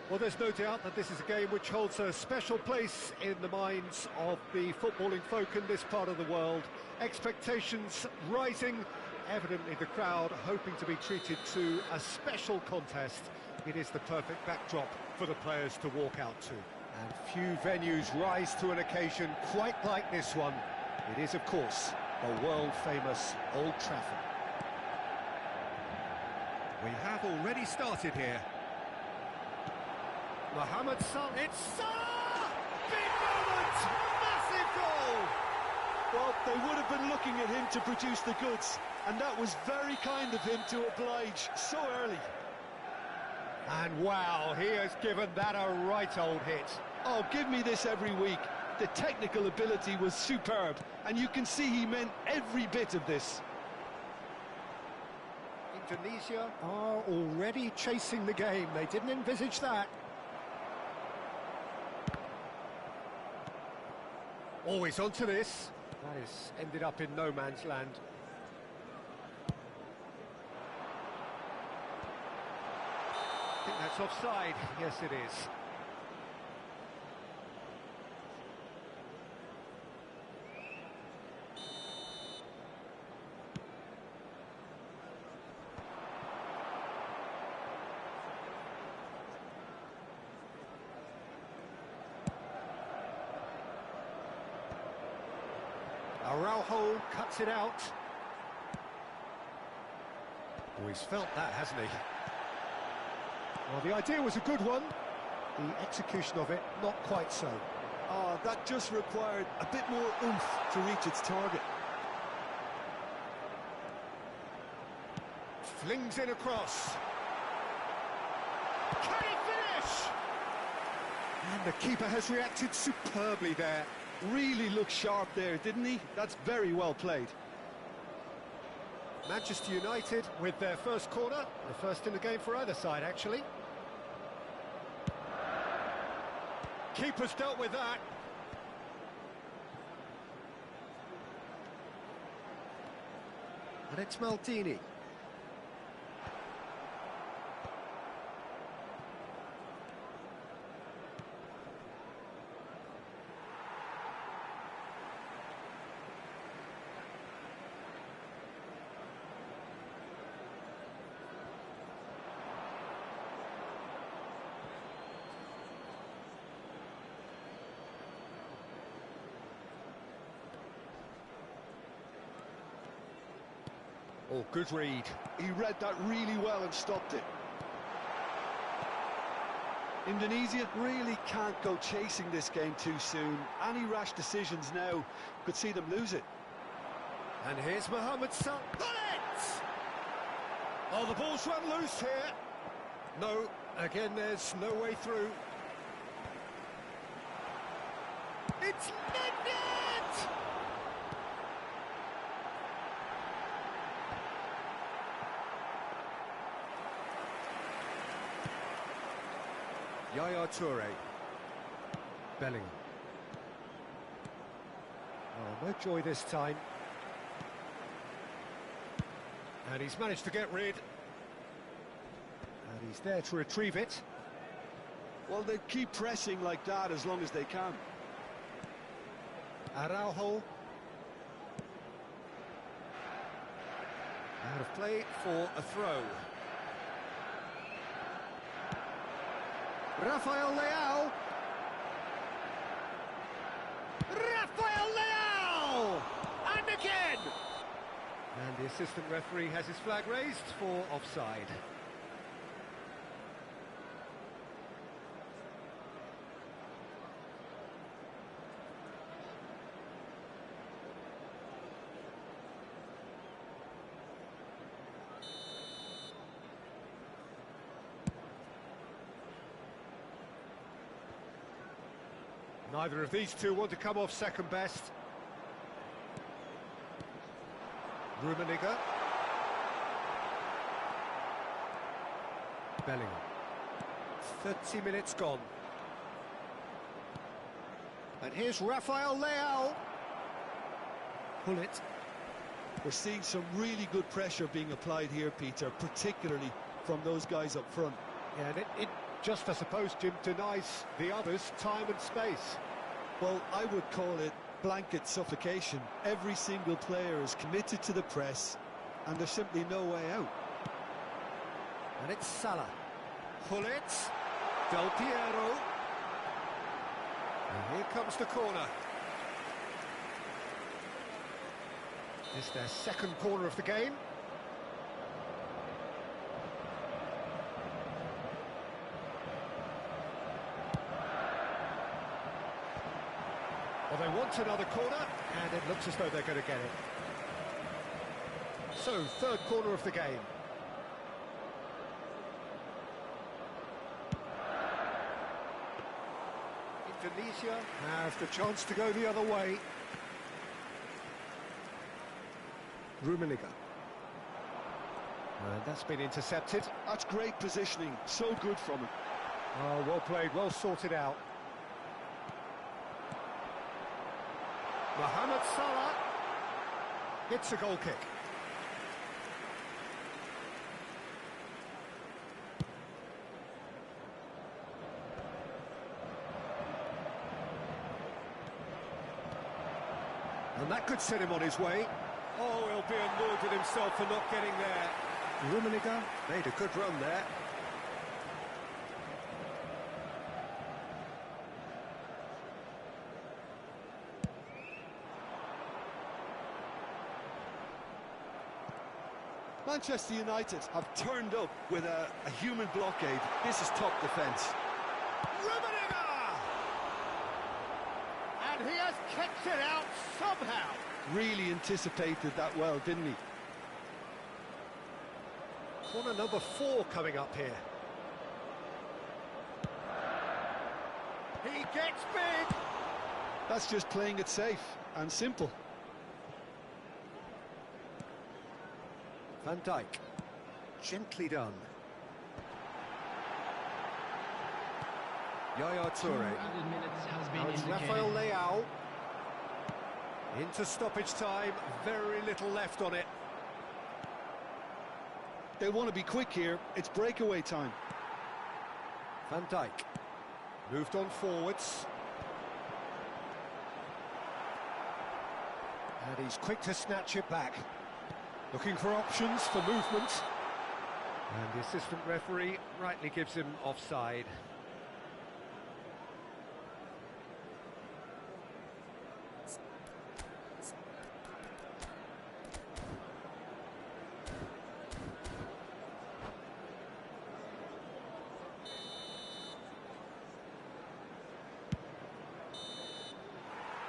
Well, there's no doubt that this is a game which holds a special place in the minds of the footballing folk in this part of the world. Expectations rising, evidently the crowd hoping to be treated to a special contest. It is the perfect backdrop for the players to walk out to. And few venues rise to an occasion quite like this one. It is, of course, the world-famous Old Trafford. We have already started here. Mohamed Salah, it's Salah! Big moment! Massive goal! Well, they would have been looking at him to produce the goods, and that was very kind of him to oblige so early. And wow, he has given that a right old hit. Oh, give me this every week. The technical ability was superb, and you can see he meant every bit of this. Indonesia are already chasing the game. They didn't envisage that. Always onto this. That has ended up in no man's land. I think that's offside. Yes, it is. Araujo cuts it out. Oh, he's felt that, hasn't he? Well, the idea was a good one. The execution of it, not quite so. Oh, that just required a bit more oomph to reach its target. Flings in across. Can he finish? And the keeper has reacted superbly there. Really looked sharp there, didn't he? That's very well played. Manchester United with their first corner, the first in the game for either side, actually. Keeper's dealt with that. And it's Maldini. Oh, good read. He read that really well and stopped it. Indonesia really can't go chasing this game too soon. Any rash decisions now could see them lose it. And here's Mohamed Salah. Got it! Oh, the ball's run loose here. No, again, there's no way through. It's nicked! Yaya Toure. Bellingham. Oh, no joy this time. And he's managed to get rid. And he's there to retrieve it. Well, they keep pressing like that as long as they can. Araujo. Out of play for a throw. Rafael Leao. Rafael Leao! And again! And the assistant referee has his flag raised for offside. Neither of these two want to come off second best. Rummenigge. Bellingham. 30 minutes gone. And here's Rafael Leao. Pull it. We're seeing some really good pressure being applied here, Peter, particularly from those guys up front. Yeah, and it just, I suppose, Jim, denies the others time and space. Well, I would call it blanket suffocation. Every single player is committed to the press, and there's simply no way out. And it's Salah. Pullet. Del Piero. And here comes the corner. It's their second corner of the game. Well, they want another corner, and it looks as though they're going to get it. So, third corner of the game. Indonesia have the chance to go the other way. Rummenigge. And that's been intercepted. That's great positioning, so good from him. Oh, well played, well sorted out. Mohamed Salah hits a goal kick. And that could set him on his way. Oh, he'll be annoyed with himself for not getting there. Rummenigge made a good run there. Manchester United have turned up with a human blockade. This is top defence. Rummenigge! And he has kicked it out somehow. Really anticipated that well, didn't he? Corner number 4 coming up here. He gets big! That's just playing it safe and simple. Van Dijk, gently done. Yaya Toure. Now it's Rafael Leao. Into stoppage time, very little left on it. They want to be quick here, it's breakaway time. Van Dijk, moved on forwards. And he's quick to snatch it back. Looking for options for movement. And the assistant referee rightly gives him offside.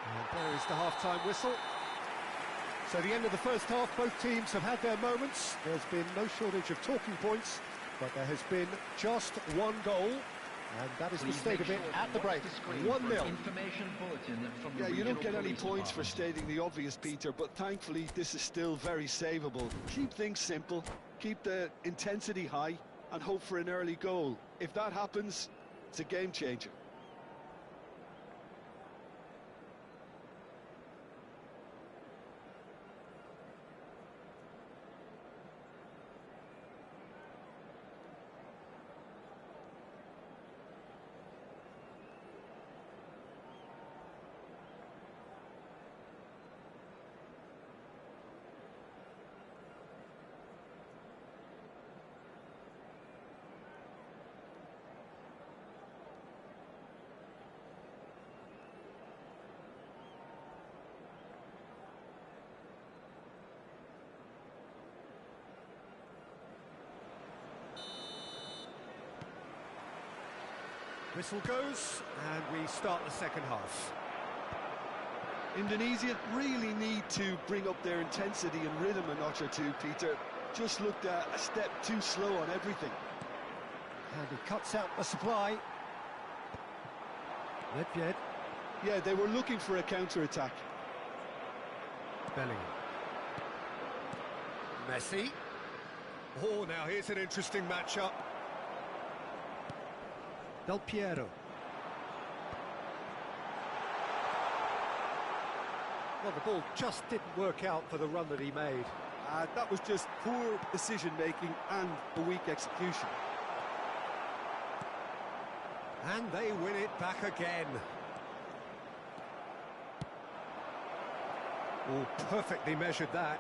And there is the half-time whistle. So the end of the first half, both teams have had their moments. There's been no shortage of talking points, but there has been just one goal, and that is the state of it at the break. 1-0. Yeah, you don't get any points for stating the obvious, Peter, but thankfully this is still very savable. Keep things simple, keep the intensity high, and hope for an early goal. If that happens, it's a game changer. Whistle goes, and we start the second half. Indonesia really need to bring up their intensity and rhythm a notch or two, Peter. Just looked a step too slow on everything. And he cuts out the supply. Ledpied. Yeah, they were looking for a counter-attack. Bellingham. Messi. Oh, now here's an interesting matchup. Del Piero. Well, the ball just didn't work out for the run that he made. That was just poor decision-making and a weak execution. And they win it back again. Oh, perfectly measured that.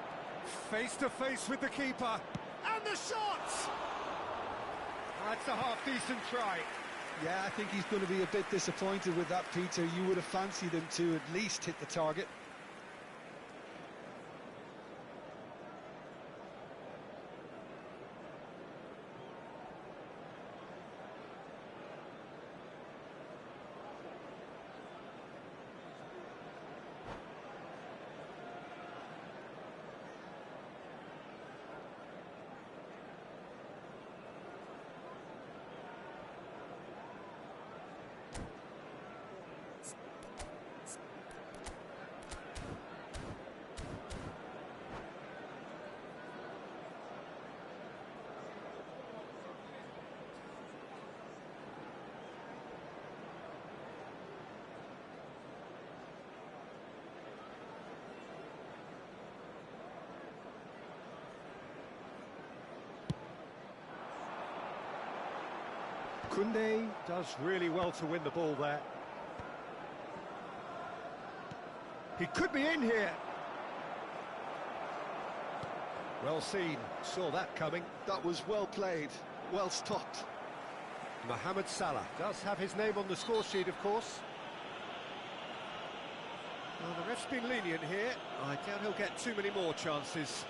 Face to face with the keeper. And the shot! That's a half-decent try. Yeah, I think he's going to be a bit disappointed with that, Peter. You would have fancied him to at least hit the target. Koundé does really well to win the ball there. He could be in here. Well seen, saw that coming. That was well played, well stopped. Mohamed Salah does have his name on the score sheet, of course. Well, the ref's been lenient here. I doubt he'll get too many more chances.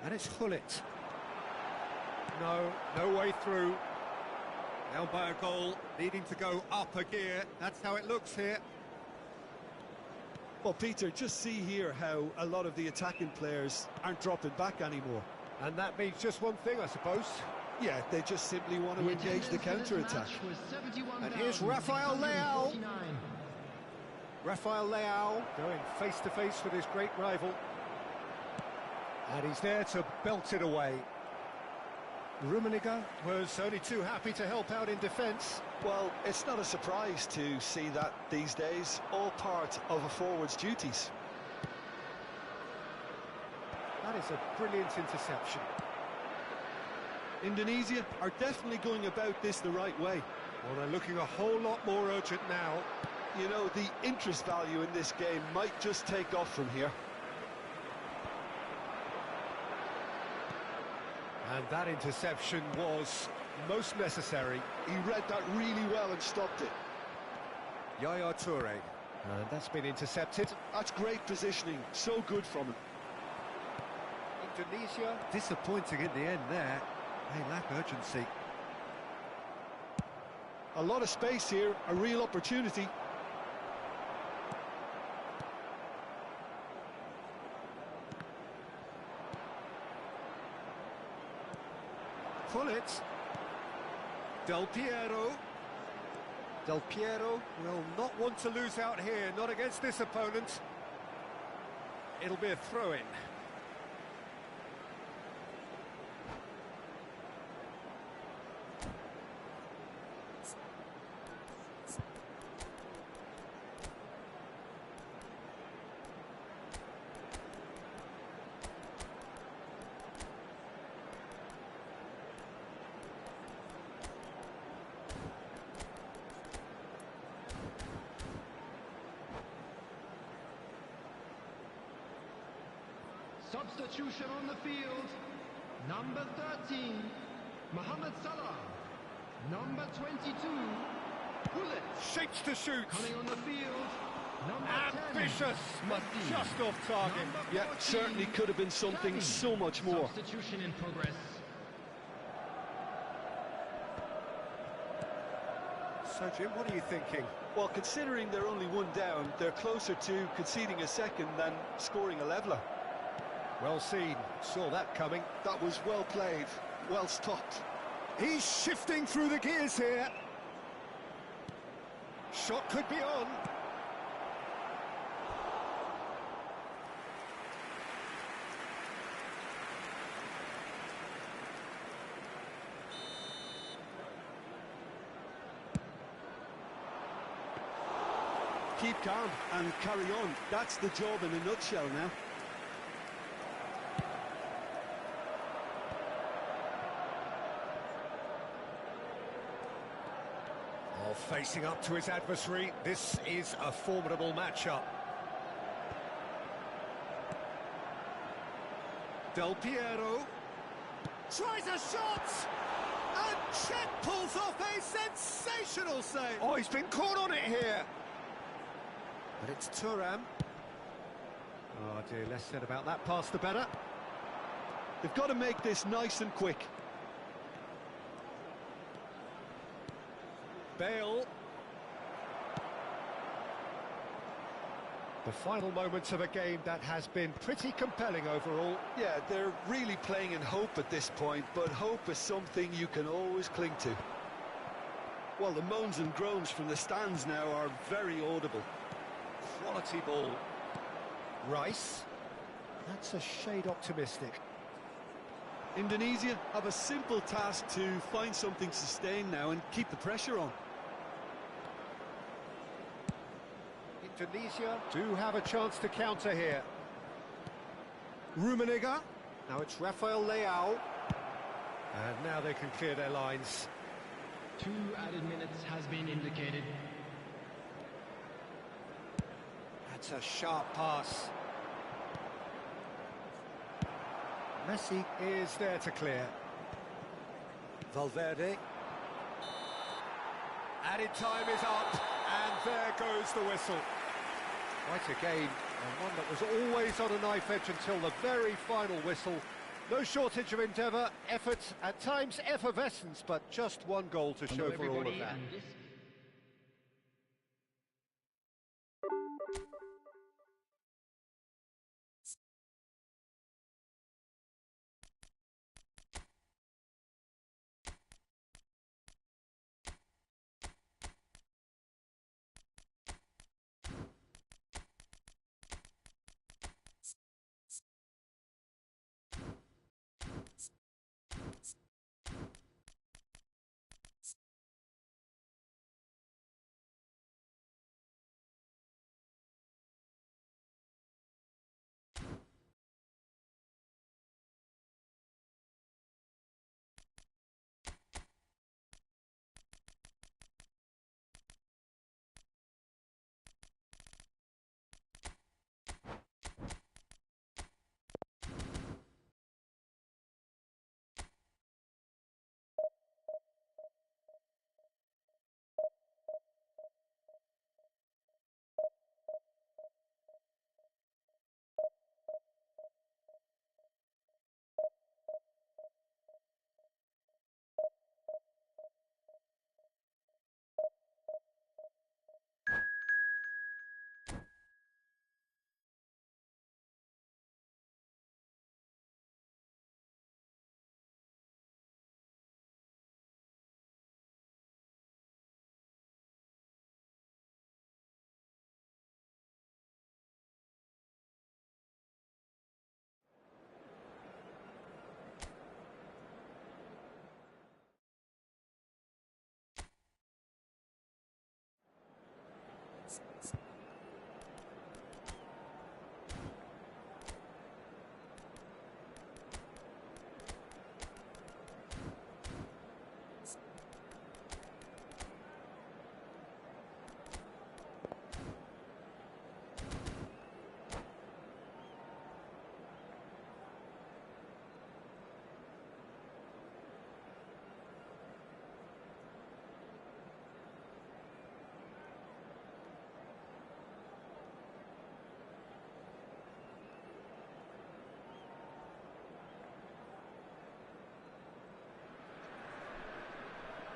And it's Hullet. No way through. Down by a goal, needing to go up a gear. That's how it looks here. Well, Peter, just see here how a lot of the attacking players aren't dropping back anymore. And that means just one thing, I suppose. Yeah, they just simply want to engage the counter-attack. And here's Rafael Leao. Rafael Leao going face-to-face with his great rival. And he's there to belt it away. Rummenigge was only too happy to help out in defence. Well, it's not a surprise to see that these days, all part of a forward's duties. That is a brilliant interception. Indonesia are definitely going about this the right way. Well, they're looking a whole lot more urgent now. You know, the interest value in this game might just take off from here. And that interception was most necessary. He read that really well and stopped it. Yaya Toure. And that's been intercepted. That's great positioning, so good from him. Indonesia disappointing in the end there. They lack urgency. A lot of space here, a real opportunity. Hullet. Del Piero. Del Piero will not want to lose out here, not against this opponent. It'll be a throw-in. Substitution on the field. Number 13, Mohamed Salah. Number 22, Hullet. Shapes to shoot. Coming on the field. Number Ambitious, 10, but Messi. just off target. Number Yeah, 14, certainly could have been something Xavi. so much more. Substitution in progress. So, Jim, what are you thinking? Well, considering they're only one down, they're closer to conceding a second than scoring a leveller. Well seen, saw that coming. That was well played, well stopped. He's shifting through the gears here. Shot could be on. keep calm and carry on. That's the job in a nutshell now. Oh, facing up to his adversary, this is a formidable matchup. Del Piero tries a shot, and Chet pulls off a sensational save. Oh, he's been caught on it here. But it's Thuram. Oh dear, less said about that pass the better. They've got to make this nice and quick. Bale. The final moments of a game that has been pretty compelling overall. Yeah, they're really playing in hope at this point, but hope is something you can always cling to. Well, the moans and groans from the stands now are very audible. Quality ball. Rice. That's a shade optimistic. Indonesia have a simple task to find something sustained now and keep the pressure on. Indonesia do have a chance to counter here. Rummenigge. Now it's Rafael Leao. And now they can clear their lines. 2 added minutes has been indicated. That's a sharp pass. Messi is there to clear. Valverde. Added time is up, and there goes the whistle. Quite a game, and one that was always on a knife edge until the very final whistle. No shortage of endeavour, effort, at times effervescence, but just one goal to show for all of that.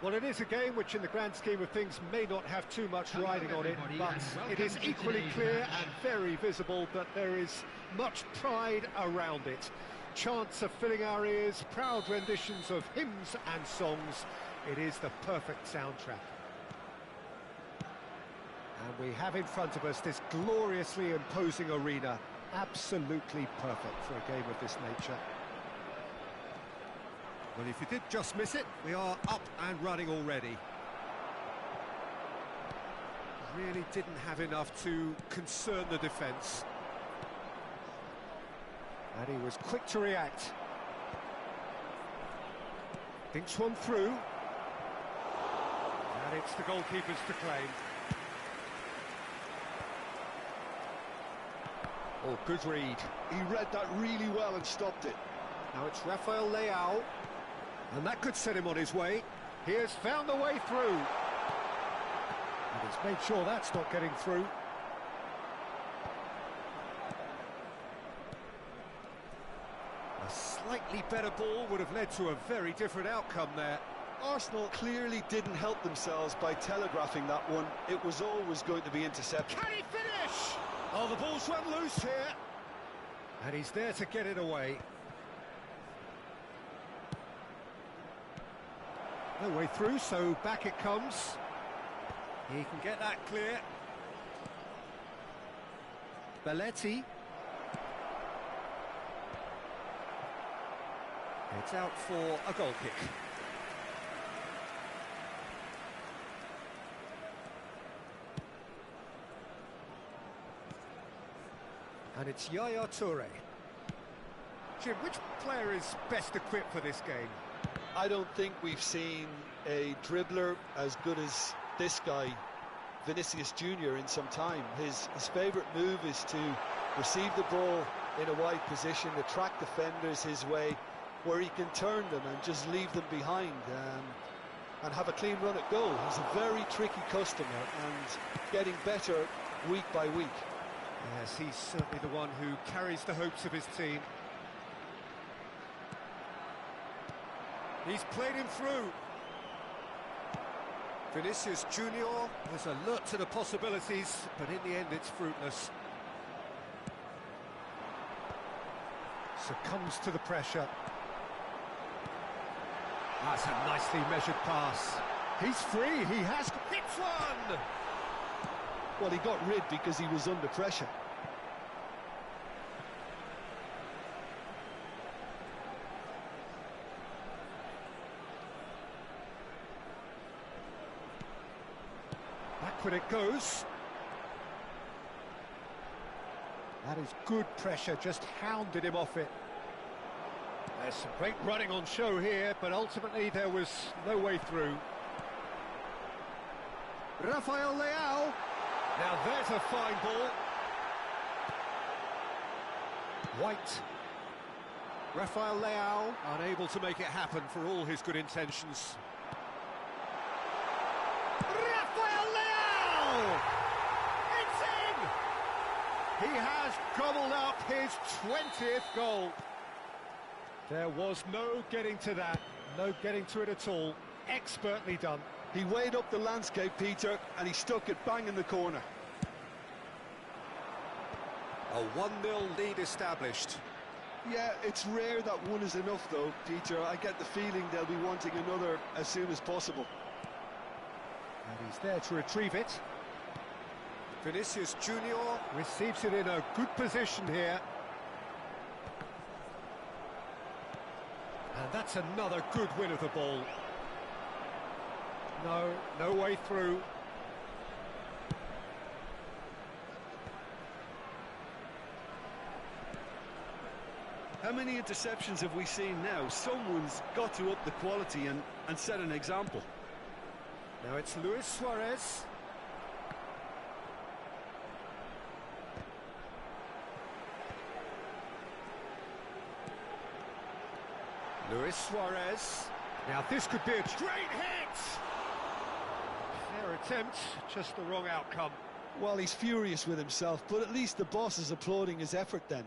Well, it is a game which in the grand scheme of things may not have too much riding on it, but it is equally clear and very visible that there is much pride around it. Chants are filling our ears, proud renditions of hymns and songs. It is the perfect soundtrack. And we have in front of us this gloriously imposing arena, absolutely perfect for a game of this nature. Well, if you did just miss it, we are up and running already. Really didn't have enough to concern the defence. And he was quick to react. Thinks one through. And it's the goalkeeper's to claim. Oh, good read. He read that really well and stopped it. Now it's Rafael Leao. And that could set him on his way. He has found the way through. And he's made sure that's not getting through. A slightly better ball would have led to a very different outcome there. Arsenal clearly didn't help themselves by telegraphing that one. It was always going to be intercepted. Can he finish? Oh, the ball's run loose here. And he's there to get it away. No way through, so back it comes. He can get that clear. Belletti. It's out for a goal kick. And it's Yaya Toure. Jim, which player is best equipped for this game? I don't think we've seen a dribbler as good as this guy, Vinicius Junior, in some time. His favourite move is to receive the ball in a wide position, attract defenders his way, where he can turn them and just leave them behind and have a clean run at goal. He's a very tricky customer and getting better week by week. Yes, he's certainly the one who carries the hopes of his team. He's played him through. Vinicius Junior was alert to the possibilities, but in the end it's fruitless. Succumbs to the pressure. That's a nicely measured pass. He's free, he has hit one! Well, he got rid because he was under pressure. Backward it goes. That is good pressure, just hounded him off it. There's some great running on show here, but ultimately there was no way through. Rafael Leao. Now there's a fine ball. White. Rafael Leao unable to make it happen for all his good intentions. Rafael Leao! It's in! He has gobbled up his 20th goal. There was no getting to that, no getting to it at all. Expertly done. He weighed up the landscape, Peter, and he stuck it bang in the corner. A 1-0 lead established. Yeah, it's rare that one is enough, though, Peter. I get the feeling they'll be wanting another as soon as possible. And he's there to retrieve it. Vinicius Junior receives it in a good position here. And that's another good win of the ball. No way through. How many interceptions have we seen now? Someone's got to up the quality and set an example. Now it's Luis Suarez. Luis Suarez. Now this could be a great hit! Fair attempt, just the wrong outcome. Well, he's furious with himself, but at least the boss is applauding his effort then.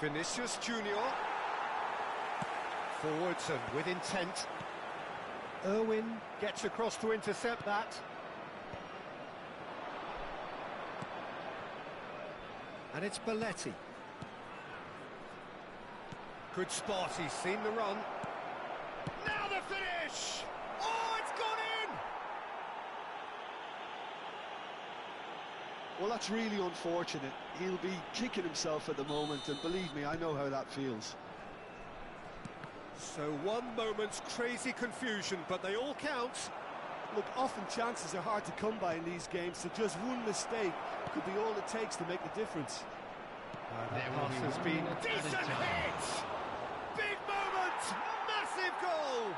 Vinicius Junior. Forwards and with intent. Irwin gets across to intercept that. And it's Belletti. Good spot, he's seen the run. Now the finish! Oh, it's gone Well, that's really unfortunate. He'll be kicking himself at the moment, and believe me, I know how that feels. So one moment's crazy confusion, but they all count. Look, often chances are hard to come by in these games, so just one mistake could be all it takes to make the difference. That pass has been decent hit! Big moment! Massive goal!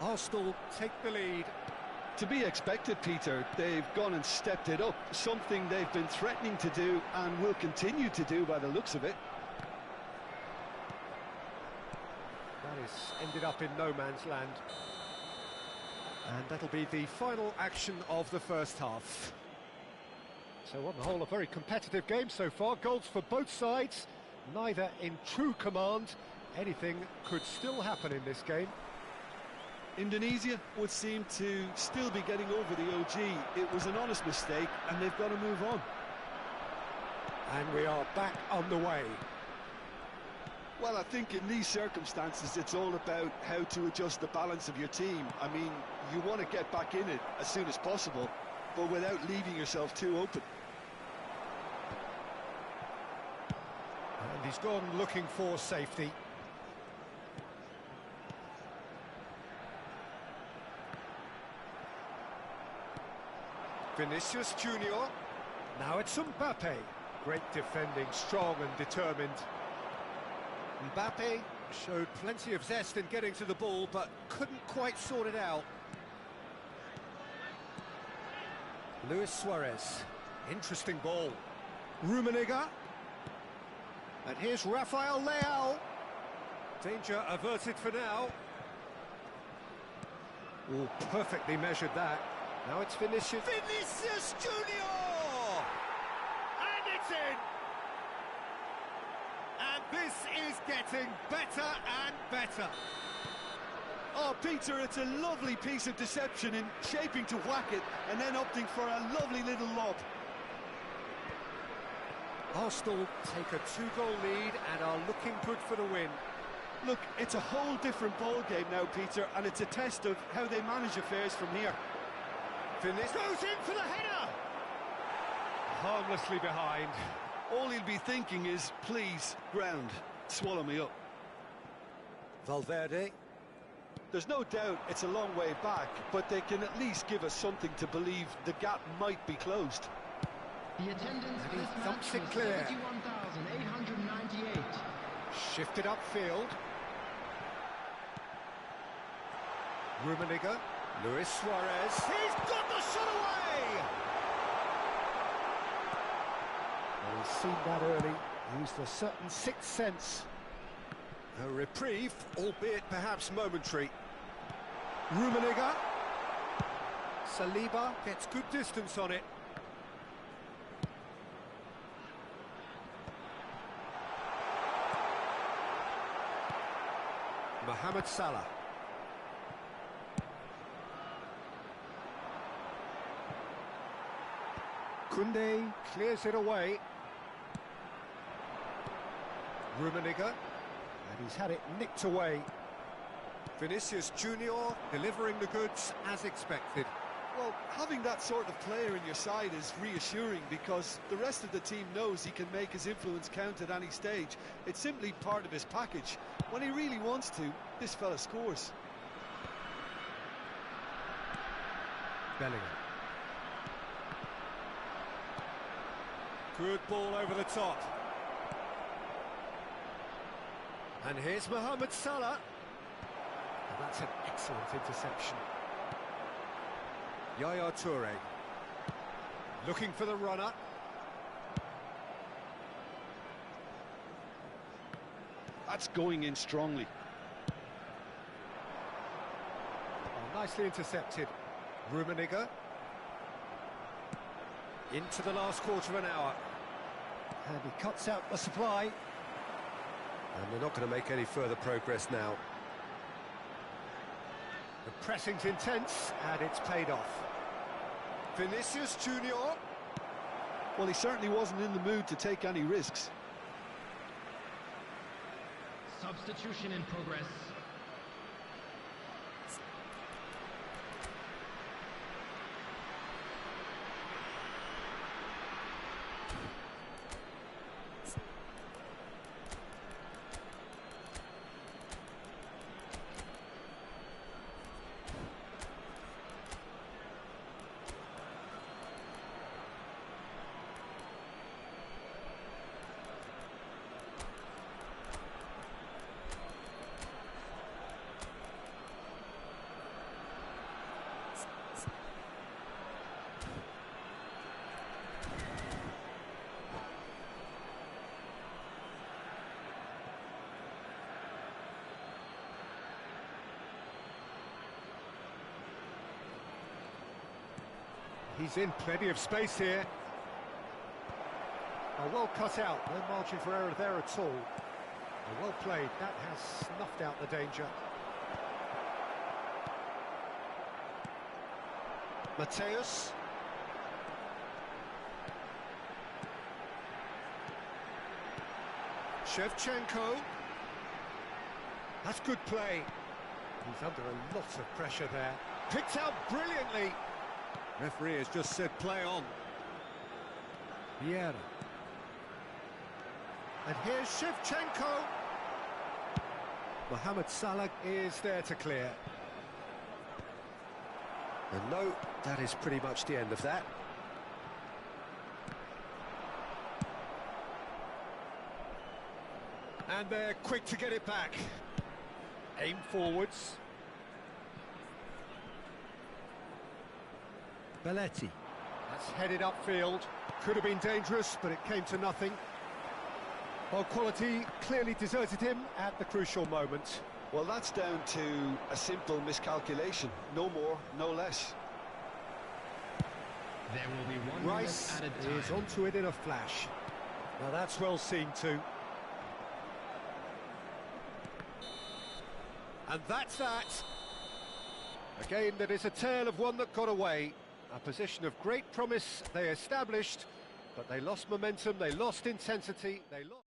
Arsenal take the lead. To be expected, Peter. They've gone and stepped it up, something they've been threatening to do and will continue to do by the looks of it. That is ended up in no man's land. And that'll be the final action of the first half. So on the whole, a very competitive game so far. Goals for both sides, neither in true command. Anything could still happen in this game. Indonesia would seem to still be getting over the OG. It was an honest mistake, and they've got to move on. And we are back on the way. Well, I think in these circumstances, it's all about how to adjust the balance of your team. I mean, you want to get back in it as soon as possible, but without leaving yourself too open. And he's gone looking for safety. Vinicius Junior. Now it's Mbappe. Great defending, strong and determined. Mbappe showed plenty of zest in getting to the ball, but couldn't quite sort it out. Luis Suarez. Interesting ball. Rummenigge. And here's Rafael Leao. Danger averted for now. Oh, perfectly measured that. Now it's Vinicius. Vinicius Junior! And it's in! And this is getting better and better. Oh, Peter, it's a lovely piece of deception in shaping to whack it and then opting for a lovely little lob. Arsenal take a 2-goal lead and are looking good for the win. Look, it's a whole different ball game now, Peter, and it's a test of how they manage affairs from here. Vinicius goes in for the header! Harmlessly behind. All he'll be thinking is, please, ground, swallow me up. Valverde. There's no doubt it's a long way back, but they can at least give us something to believe the gap might be closed. The attendance for And he this thumps match it was clear. 31,898. Shifted upfield. Rummenigge. Luis Suarez. He's got the shot away! Well, he's seen that early. Used a certain sixth sense. A reprieve, albeit perhaps momentary. Rummenigge. Saliba gets good distance on it. Mohamed Salah. Koundé clears it away. Rummenigge, and he's had it nicked away. Vinicius Junior delivering the goods as expected. Well, having that sort of player in your side is reassuring because the rest of the team knows he can make his influence count at any stage. It's simply part of his package. When he really wants to, this fella scores. Bellingham. Good ball over the top. And here's Mohamed Salah. And that's an excellent interception. Yaya Toure. Looking for the runner. That's going in strongly. Oh, nicely intercepted. Rummenigge. Into the last quarter of an hour. And he cuts out the supply. And they're not going to make any further progress now. The pressing's intense, and it's paid off. Vinicius Junior. Well, he certainly wasn't in the mood to take any risks. Substitution in progress. He's in plenty of space here. Oh, well cut out, no margin for error there at all. Oh, well played, that has snuffed out the danger. Mateus. Shevchenko. That's good play. He's under a lot of pressure there. Picked out brilliantly. Referee has just said play on. Vieira. And here's Shevchenko. Mohamed Salah is there to clear. And no, that is pretty much the end of that. And they're quick to get it back. Aim forwards. Belletti. That's headed upfield. Could have been dangerous, but it came to nothing. Well, quality clearly deserted him at the crucial moment. Well, that's down to a simple miscalculation. No more, no less. There will be 1 Rice minute added is time. onto it in a flash. Now that's well seen too. And that's that. A game that is a tale of one that got away. A position of great promise they established, but they lost momentum, they lost intensity, they lost...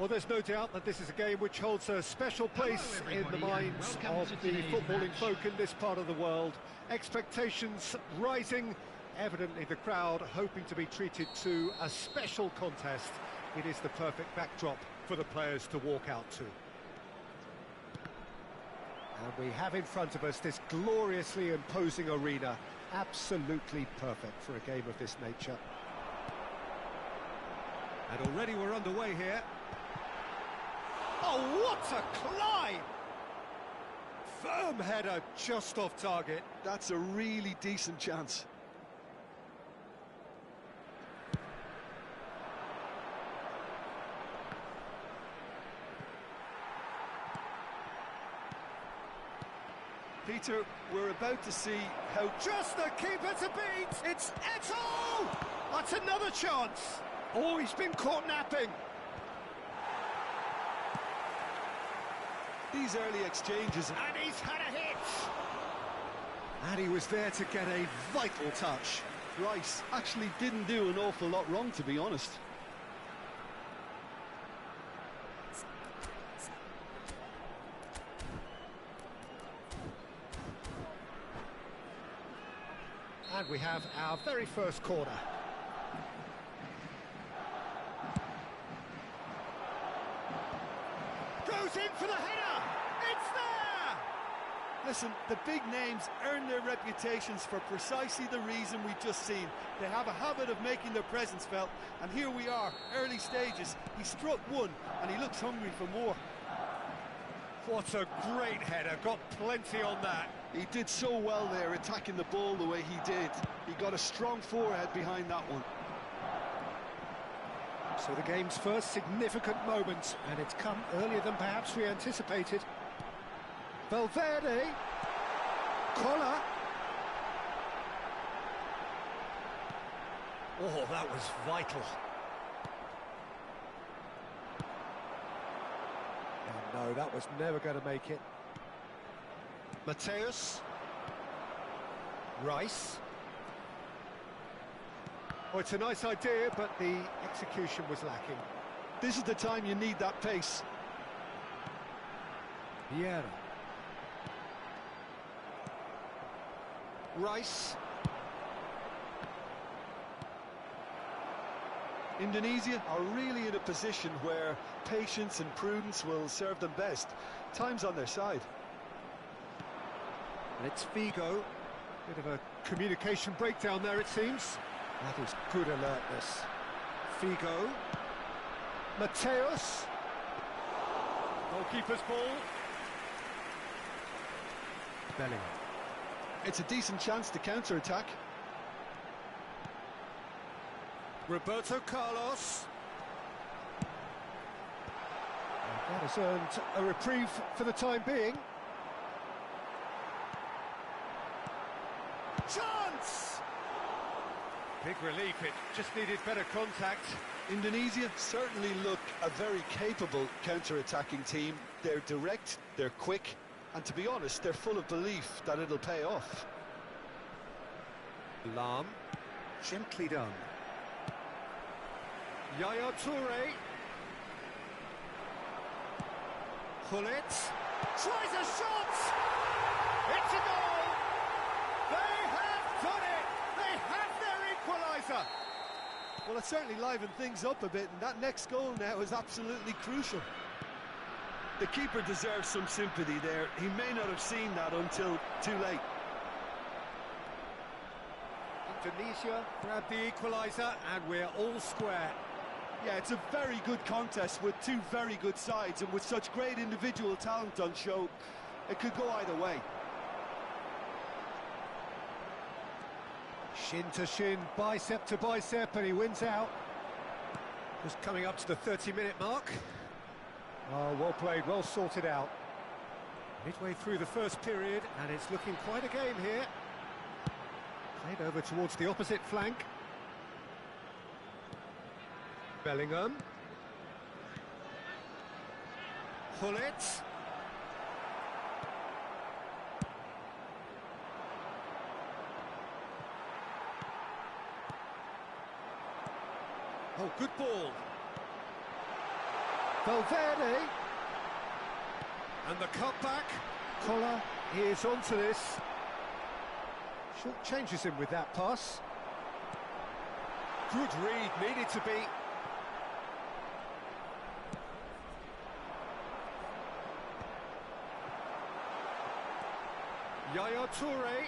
Well, there's no doubt that this is a game which holds a special place in the everybody, and minds welcome of to the today's footballing match. folk in this part of the world. Expectations rising, evidently the crowd hoping to be treated to a special contest. It is the perfect backdrop for the players to walk out to. And we have in front of us this gloriously imposing arena, absolutely perfect for a game of this nature. And already we're underway here. Oh, what a climb! Firm header just off target. That's a really decent chance. Peter, we're about to see how... Just the keeper to beat! It's Eto'o! That's another chance! Oh, he's been caught napping! These early exchanges... And he's had a hit! And he was there to get a vital touch. Rice actually didn't do an awful lot wrong, to be honest. And we have our very first corner. Goes in for the header! It's there! Listen, the big names earn their reputations for precisely the reason we've just seen. They have a habit of making their presence felt, and here we are, early stages. He struck one, and he looks hungry for more. What a great header, got plenty on that. He did so well there, attacking the ball the way he did. He got a strong forehead behind that one. So the game's first significant moment, and it's come earlier than perhaps we anticipated. Valverde, Collar. Oh, that was vital. Oh, no, that was never going to make it. Mateus. Rice. Oh, it's a nice idea, but the execution was lacking. This is the time you need that pace. Vieira. Rice. Indonesia are really in a position where patience and prudence will serve them best. Time's on their side. And it's Figo. Bit of a communication breakdown there, it seems. That is good alertness. Figo. Mateus. Goalkeeper's ball. Bellingham. It's a decent chance to counter-attack. Roberto Carlos. And that has earned a reprieve for the time being. Chance! Big relief, it just needed better contact. Indonesia certainly look a very capable counter-attacking team. They're direct, they're quick, and to be honest, they're full of belief that it'll pay off. Lam, gently done. Yaya Toure. Hullet. Tries a shot! It's a goal! They have done it! They have their equaliser! Well, it certainly livened things up a bit, and that next goal now is absolutely crucial. The keeper deserves some sympathy there. He may not have seen that until too late. Indonesia grabbed the equaliser, and we're all square. Yeah, it's a very good contest with two very good sides, and with such great individual talent on show, it could go either way. Shin to shin, bicep to bicep, and he wins out. Just coming up to the 30-minute mark. Oh, well played, well sorted out. Midway through the first period, and it's looking quite a game here. Played over towards the opposite flank. Bellingham. Hullet. Oh, good ball. Valverde. And the cutback. Collar is onto this. Short changes him with that pass. Good read, needed to be. Yaya Toure.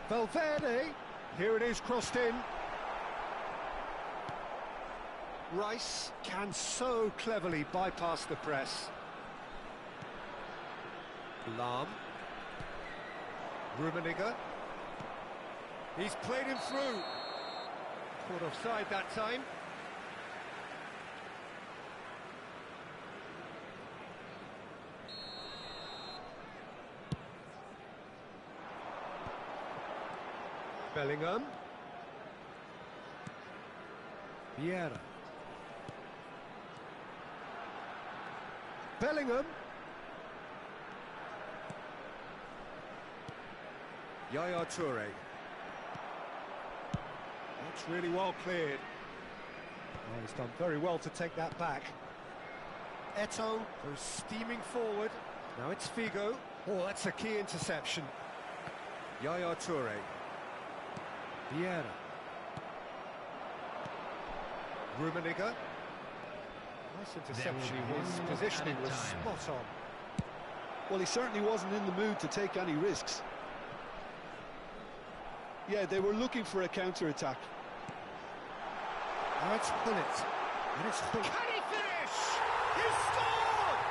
Valverde. Here it is, crossed in. Rice can so cleverly bypass the press. Lahm. Rummenigge. He's played him through. Caught offside that time. Bellingham. Vieira. Bellingham. Yaya Toure. That's really well cleared. Oh, he's done very well to take that back. Eto'o goes steaming forward. Now it's Figo. Oh, that's a key interception. Yaya Toure. Vieira. Rummenigge. Nice interception. His positioning was spot on. Well, he certainly wasn't in the mood to take any risks. Yeah, they were looking for a counter-attack. Now it's Hullet. And it's Hullet. Can he finish? He scored!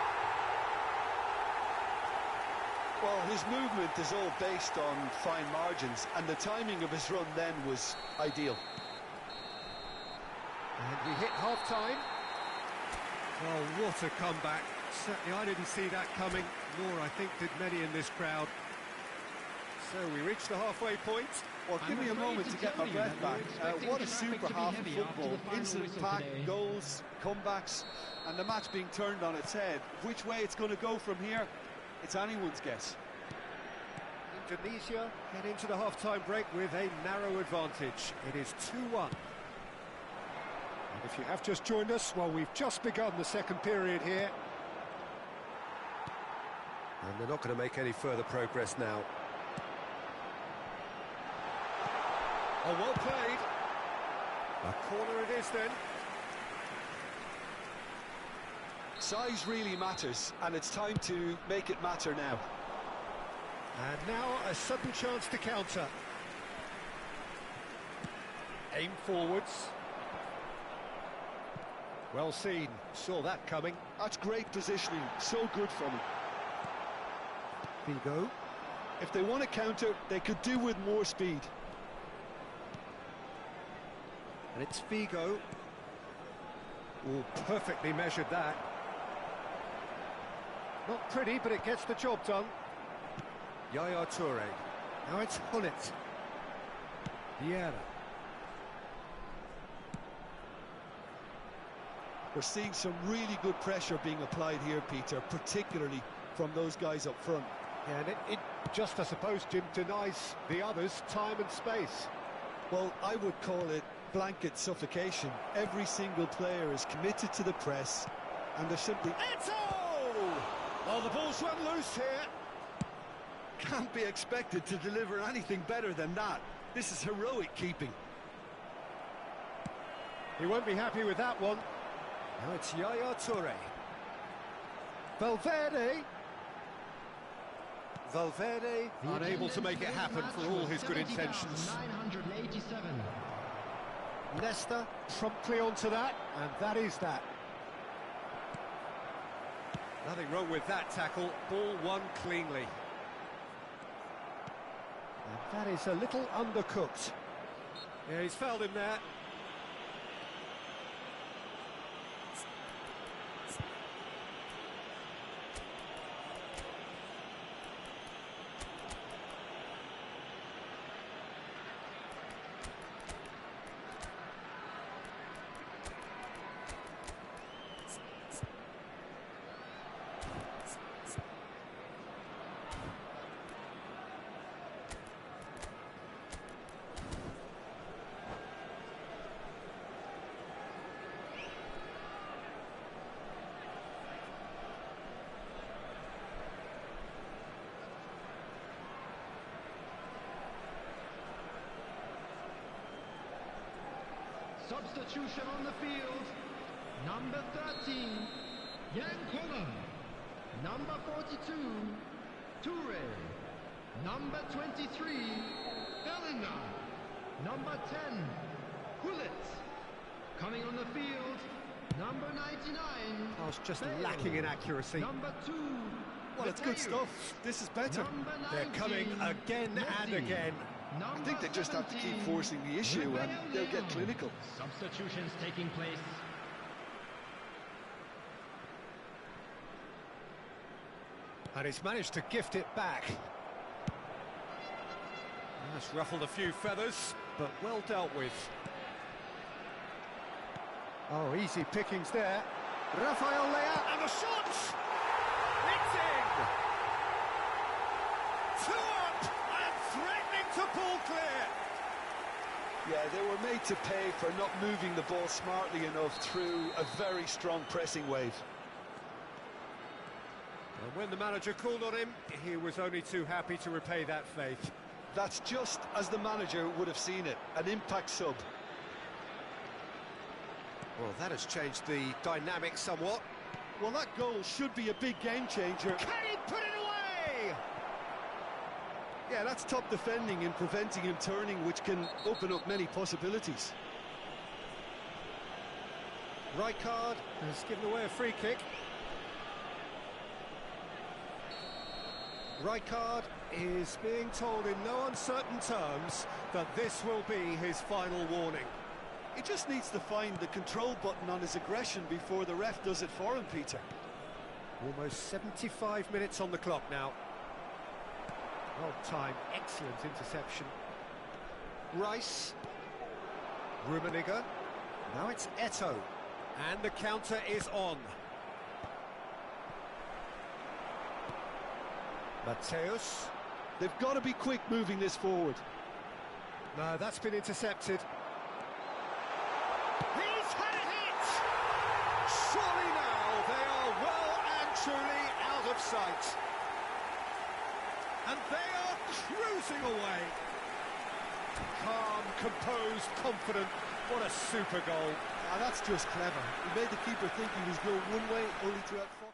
Well, his movement is all based on fine margins, and the timing of his run then was ideal. And we hit half-time. Well, what a comeback. Certainly I didn't see that coming, nor I think did many in this crowd. So we reached the halfway point. Well, give me a moment to get my breath back. What a super half of football. Incident pack, goals, comebacks, and the match being turned on its head. Which way it's going to go from here, it's anyone's guess. Indonesia head into the half-time break with a narrow advantage. It is 2-1. And if you have just joined us, well, we've just begun the second period here. And they're not going to make any further progress now. Oh, well played. A corner it is then. Size really matters, and it's time to make it matter now. And now a sudden chance to counter. Aim forwards. Well seen, saw that coming. That's great positioning, so good from him. Figo. If they want to counter, they could do with more speed. And it's Figo. Oh, perfectly measured that. Not pretty, but it gets the job done. Yaya Toure. Now it's Hullet. Vieira. We're seeing some really good pressure being applied here, Peter, particularly from those guys up front. Yeah, and it just, I suppose, Jim, denies the others time and space. Well, I would call it blanket suffocation. Every single player is committed to the press, and they're simply... Eto'o! Oh, the ball's run loose here. Can't be expected to deliver anything better than that. This is heroic keeping. He won't be happy with that one. Now it's Yaya Toure. Valverde. Valverde unable to make it happen for all his good intentions. 987. Leicester promptly onto that, and that is that. Nothing wrong with that tackle, ball won cleanly. And that is a little undercooked. Yeah, he's fouled him there. Substitution on the field. Number 13, Yankola. Number 42, Toure. Number 23, Bellingham. Number 10, Gullit. Coming on the field, number 99. Pass just Bale. lacking in accuracy. Number 2, Well, it's good Mateus. stuff. This is better. Number 19, They're coming again and Messi. again. I think they just have to keep 17, forcing the issue and they'll get Leão. clinical. Substitutions taking place. And he's managed to gift it back. That's ruffled a few feathers, but well dealt with. Oh, easy pickings there. Rafael Leão, and the shot! It's in! 2 up, and threatening to pull clear. Yeah, they were made to pay for not moving the ball smartly enough through a very strong pressing wave. And when the manager called on him, he was only too happy to repay that faith. That's just as the manager would have seen it, an impact sub. Well, that has changed the dynamic somewhat. Well, that goal should be a big game changer. Can he put it away? Yeah, that's top defending and preventing him turning, which can open up many possibilities. Rijkaard has given away a free kick. Rijkaard is being told in no uncertain terms that this will be his final warning. He just needs to find the control button on his aggression before the ref does it for him, Peter. Almost 75 minutes on the clock now. Well timed, excellent interception. Rice. Rummenigge. Now it's Eto'o. And the counter is on. Mateus. They've got to be quick moving this forward. No, that's been intercepted. He's had a hit! Surely now they are well and truly out of sight. And they are cruising away. Calm, composed, confident. What a super goal. Ah, that's just clever. He made the keeper think he was going one way, only to outfox.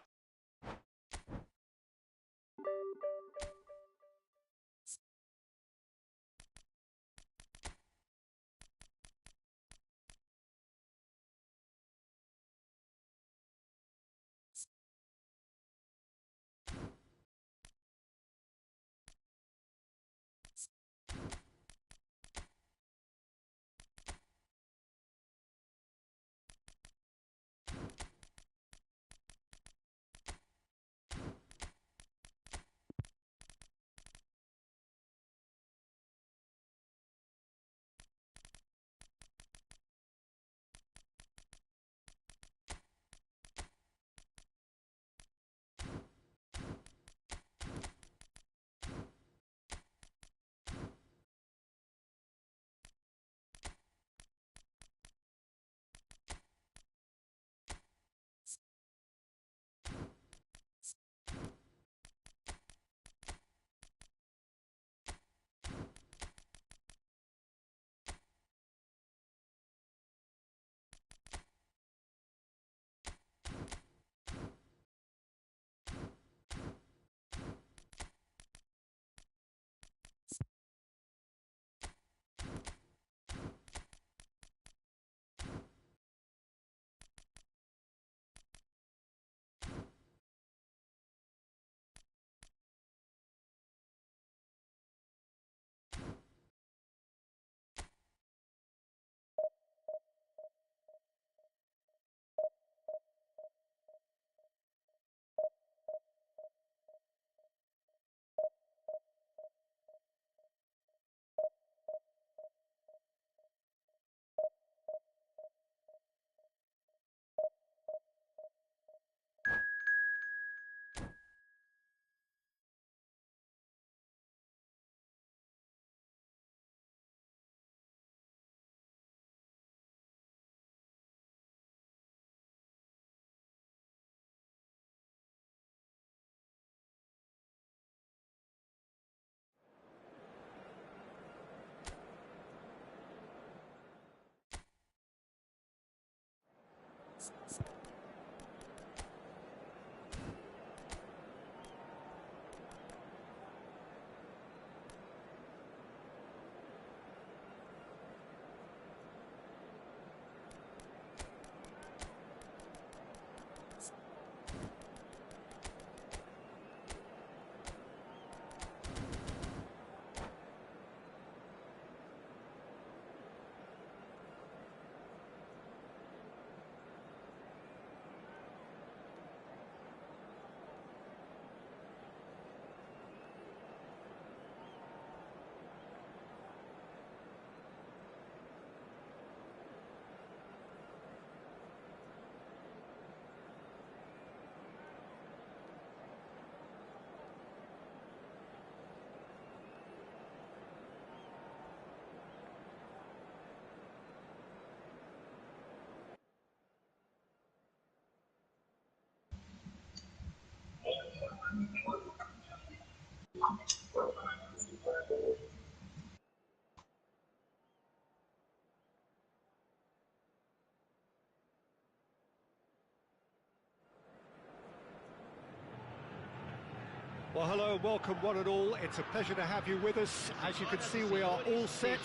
Well, hello and welcome one and all. It's a pleasure to have you with us. As you can see, we are all set.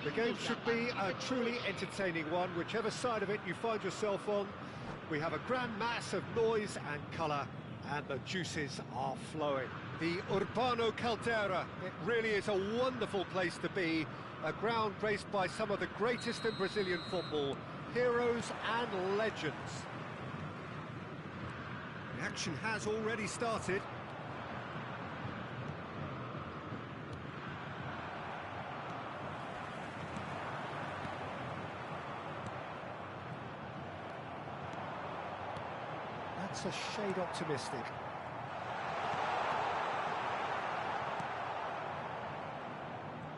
The game should be a truly entertaining one, whichever side of it you find yourself on. We have a grand mass of noise and colour, and the juices are flowing. The Urbano Caldera, it really is a wonderful place to be. A ground graced by some of the greatest in Brazilian football, heroes and legends. The action has already started. That's a shade optimistic.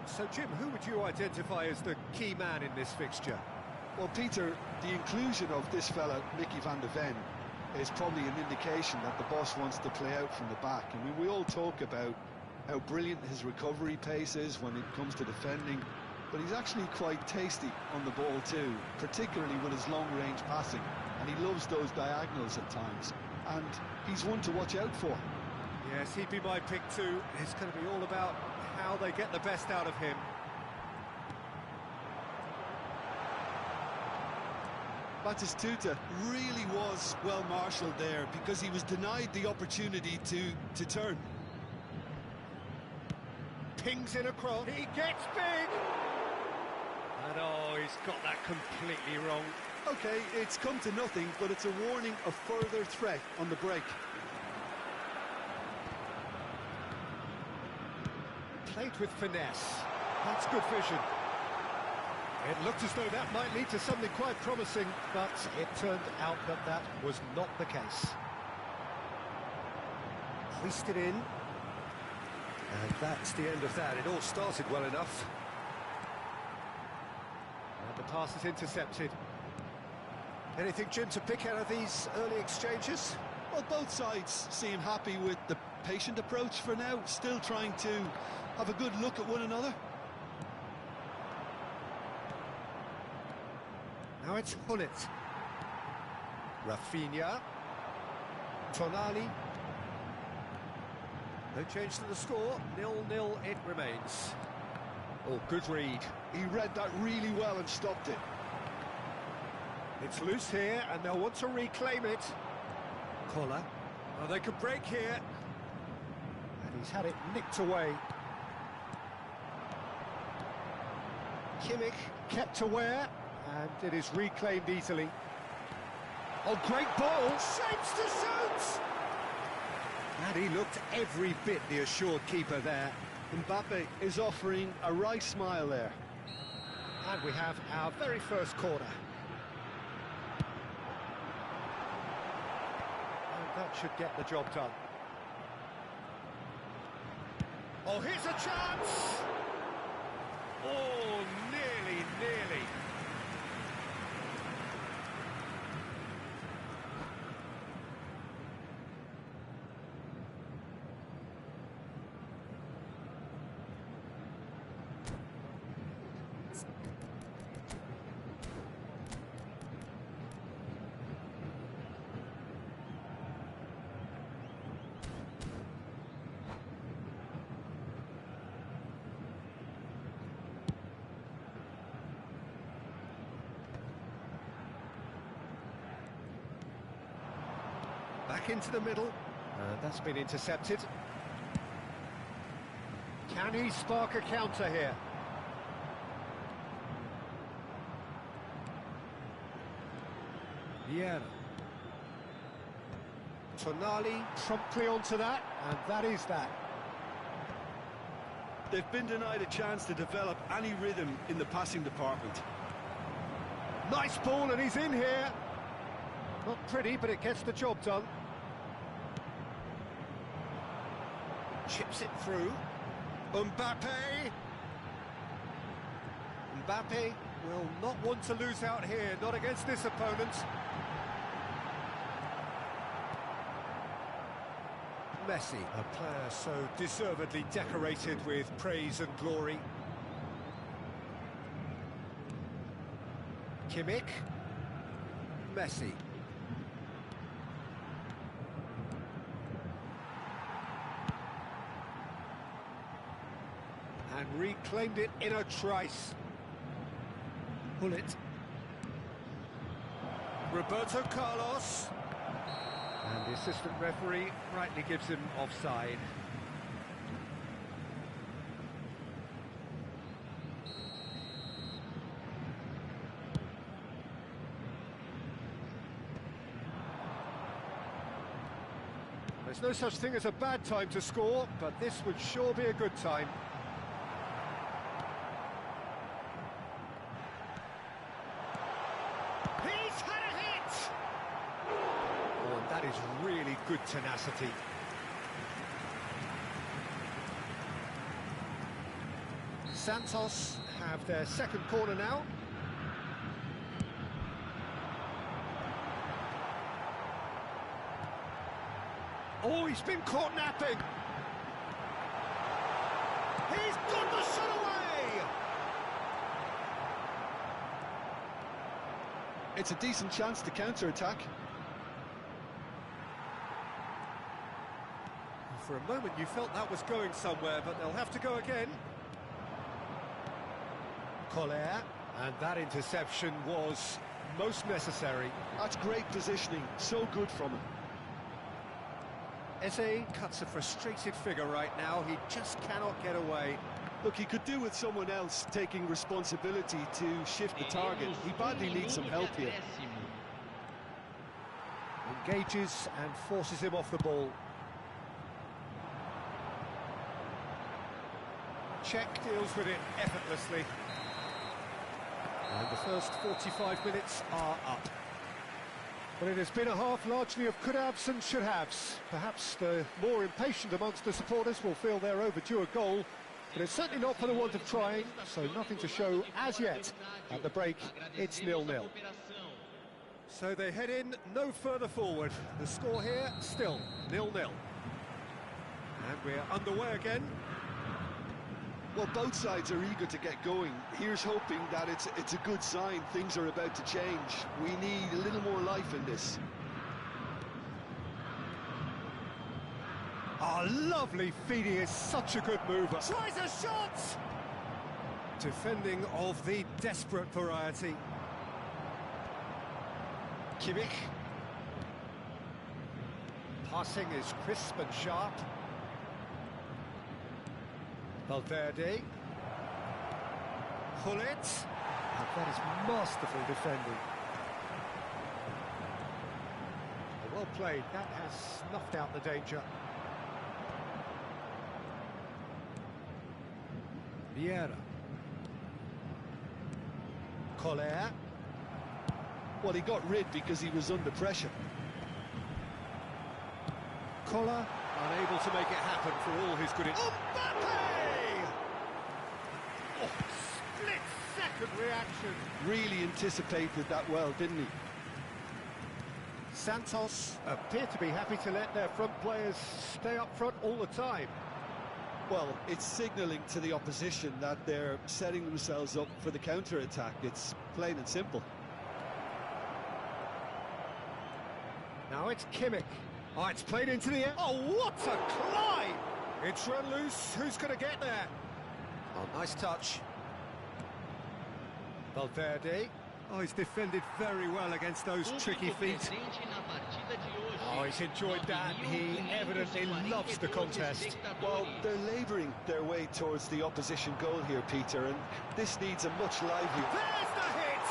So, Jim, who would you identify as the key man in this fixture? Well, Peter, the inclusion of this fella, Mickey van der Ven, is probably an indication that the boss wants to play out from the back. I mean, we all talk about how brilliant his recovery pace is when it comes to defending, but he's actually quite tasty on the ball too, particularly with his long-range passing, and he loves those diagonals at times, and he's one to watch out for. Yes, he'd be my pick too. It's going to be all about how they get the best out of him. Batistuta really was well marshalled there because he was denied the opportunity to turn. Pings in across. He gets big! And oh, he's got that completely wrong. Okay, it's come to nothing, but it's a warning of further threat on the break. Played with finesse. That's good vision. It looked as though that might lead to something quite promising, but it turned out that that was not the case. Hoisted in. And that's the end of that. It all started well enough. And the pass is intercepted. Anything, Jim, to pick out of these early exchanges? Well, both sides seem happy with the patient approach for now, still trying to have a good look at one another. Now it's Hullet. Rafinha. Tonali. No change to the score. 0-0 it remains. Oh, good read. He read that really well and stopped it. It's loose here, and they'll want to reclaim it. Collar. Oh, they could break here. And he's had it nicked away. Kimmich kept aware, and it is reclaimed easily. Oh, great ball! Shapes to shoot! And he looked every bit the assured keeper there. Mbappe is offering a right smile there. And we have our very first corner. That should get the job done. Oh, here's a chance! Oh, nearly. back into the middle. That's been intercepted. Can he spark a counter here? Vieira. Tonali promptly onto that, and that is that. They've been denied a chance to develop any rhythm in the passing department. Nice ball, and he's in here. Not pretty, but it gets the job done. Chips it through. Mbappe. Mbappe will not want to lose out here, not against this opponent. Messi, a player so deservedly decorated with praise and glory. Kimmich. Messi. And reclaimed it in a trice. Pull it. Roberto Carlos. And the assistant referee rightly gives him offside. There's no such thing as a bad time to score, but this would sure be a good time. He's had a hit! Oh, and that is really good tenacity. Santos have their second corner now. Oh, he's been caught napping. He's got the shot away! It's a decent chance to counter-attack. For a moment you felt that was going somewhere, but they'll have to go again. Collier, and that interception was most necessary. That's great positioning, so good from him. Eze cuts a frustrated figure right now, he just cannot get away. Look, he could do with someone else taking responsibility to shift the target. He badly needs some help here. Engages and forces him off the ball. Czech deals with it effortlessly. And the first 45 minutes are up. Well, it has been a half largely of could-haves and should-haves. Perhaps the more impatient amongst the supporters will feel they're overdue a goal, but it's certainly not for the want of trying, so nothing to show as yet. At the break, it's 0-0. So they head in no further forward. The score here, still 0-0. And we're underway again. Well, both sides are eager to get going. Here's hoping that it's a good sign. Things are about to change. We need a little more life in this. Oh, lovely feeding is such a good mover. Tries a shot! Defending of the desperate variety. Kimmich. Passing is crisp and sharp. Valverde. Pull it. And that is masterful defending. Well played. That has snuffed out the danger. Vieira. Collier. Well, he got rid because he was under pressure. Collar, unable to make it happen for all his good... Mbappe! Oh, split-second reaction. Really anticipated that well, didn't he? Santos appear to be happy to let their front players stay up front all the time. Well, it's signalling to the opposition that they're setting themselves up for the counter-attack. It's plain and simple. Now it's Kimmich. Oh, it's played into the air. Oh, what a climb! It's run loose. Who's going to get there? Oh, nice touch. Valverde. Oh, he's defended very well against those tricky feet. Oh, he's enjoyed that. He evidently loves the contest. Well, they're labouring their way towards the opposition goal here, Peter, and this needs a much livelier... There's the hit!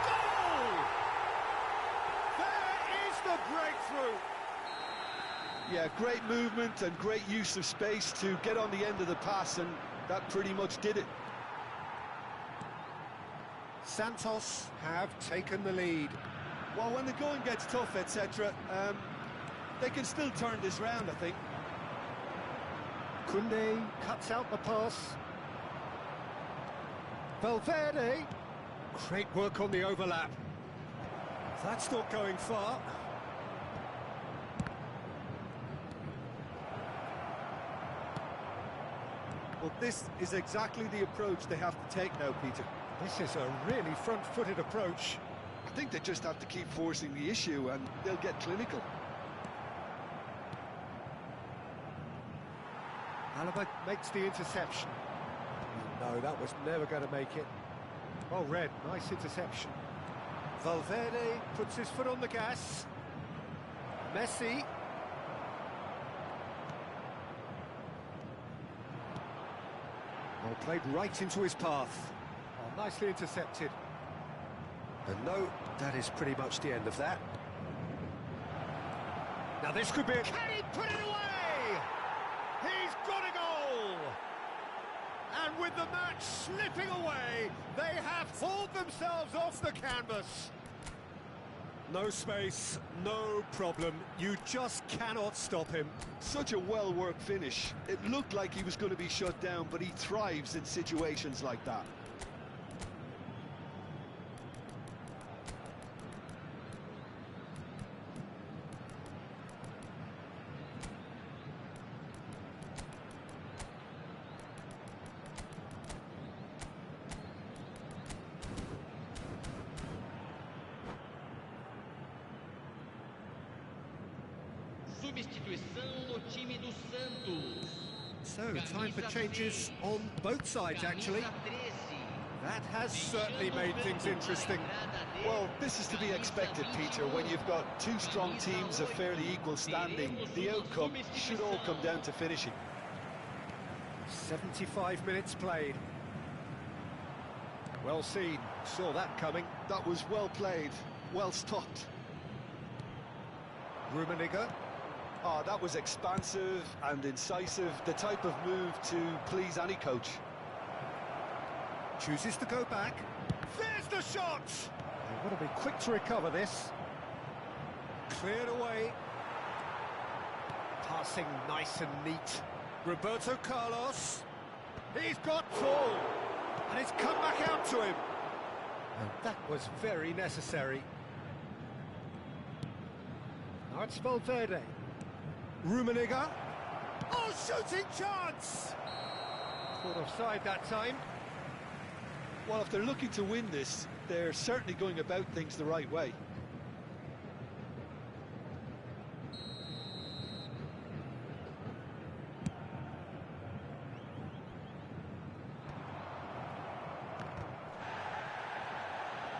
Goal! There is the breakthrough! Yeah, great movement and great use of space to get on the end of the pass, and that pretty much did it. Santos have taken the lead. Well, when the going gets tough, etc., they can still turn this round, I think. Koundé cuts out the pass. Valverde. Great work on the overlap. That's not going far. Well, this is exactly the approach they have to take now, Peter. This is a really front-footed approach. I think they just have to keep forcing the issue and they'll get clinical. Alaba makes the interception. No, that was never going to make it. Well read, nice interception. Valverde puts his foot on the gas. Messi. Well, played right into his path. Oh, nicely intercepted. And no, that is pretty much the end of that. Now this could be a... Can he put it away? He's got a goal! And with the match slipping away, they have hauled themselves off the canvas. No space, no problem. You just cannot stop him. Such a well-worked finish. It looked like he was going to be shut down, but he thrives in situations like that. Substituição no time do Santos. So, time for changes on both sides, actually. That has certainly made things interesting. Well, this is to be expected, Peter. When you've got two strong teams of fairly equal standing, the outcome should all come down to finishing. 75 minutes played. Well seen, saw that coming. That was well played, well stopped. Rummenigge. Oh, that was expansive and incisive, the type of move to please any coach. Chooses to go back. There's the shot! They've got to be quick to recover this. Cleared away. Passing nice and neat. Roberto Carlos. He's got full. And it's come back out to him. And that was very necessary. Now it's Valverde. Rummenigge. Oh, shooting chance! Caught offside that time. Well, if they're looking to win this, they're certainly going about things the right way.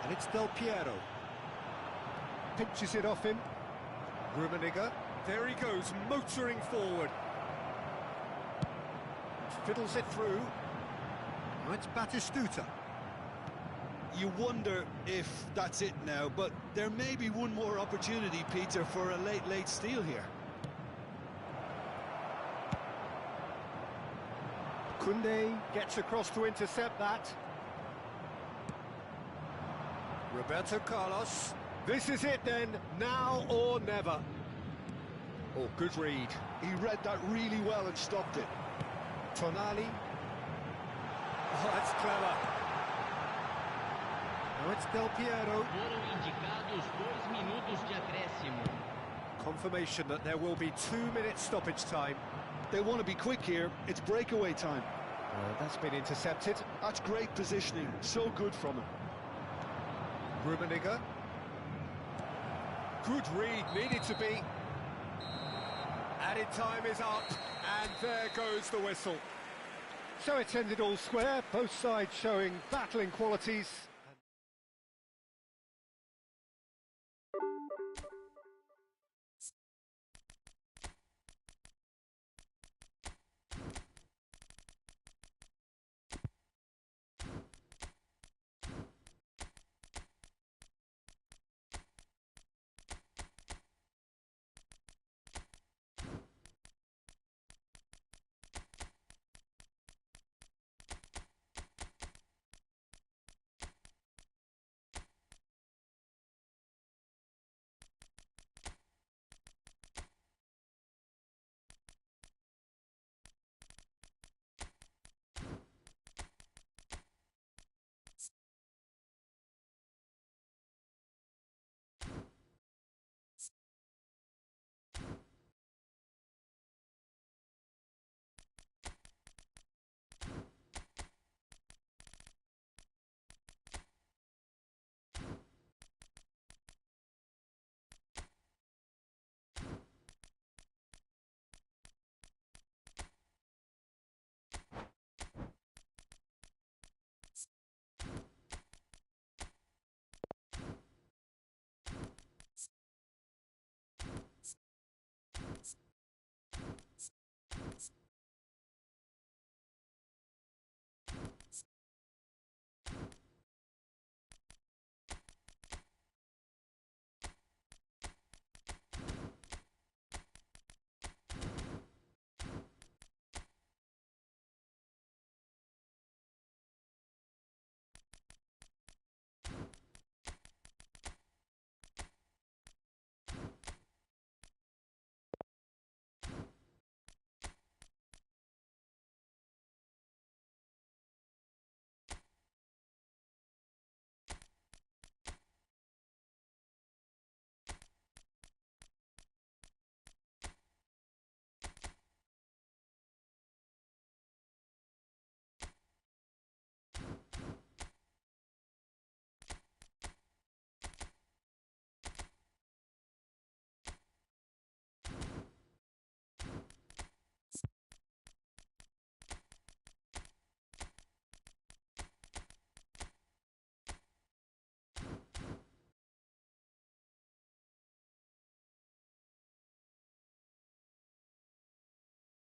And it's Del Piero. Pinches it off him. Rummenigge. There he goes, motoring forward. Fiddles it through. Now it's Batistuta. You wonder if that's it now, but there may be one more opportunity, Peter, for a late steal here. Koundé gets across to intercept that. Roberto Carlos. This is it then, now or never. Oh, good read. He read that really well and stopped it. Tonali. Oh, that's clever. Now it's Del Piero. Foram indicados 2 minutos de acréscimo. Confirmation that there will be 2-minute stoppage time. They want to be quick here. It's breakaway time. That's been intercepted. That's great positioning. So good from him. Rummenigge. Good read, needed to be. Added time is up, and there goes the whistle. So it's ended all square, both sides showing battling qualities.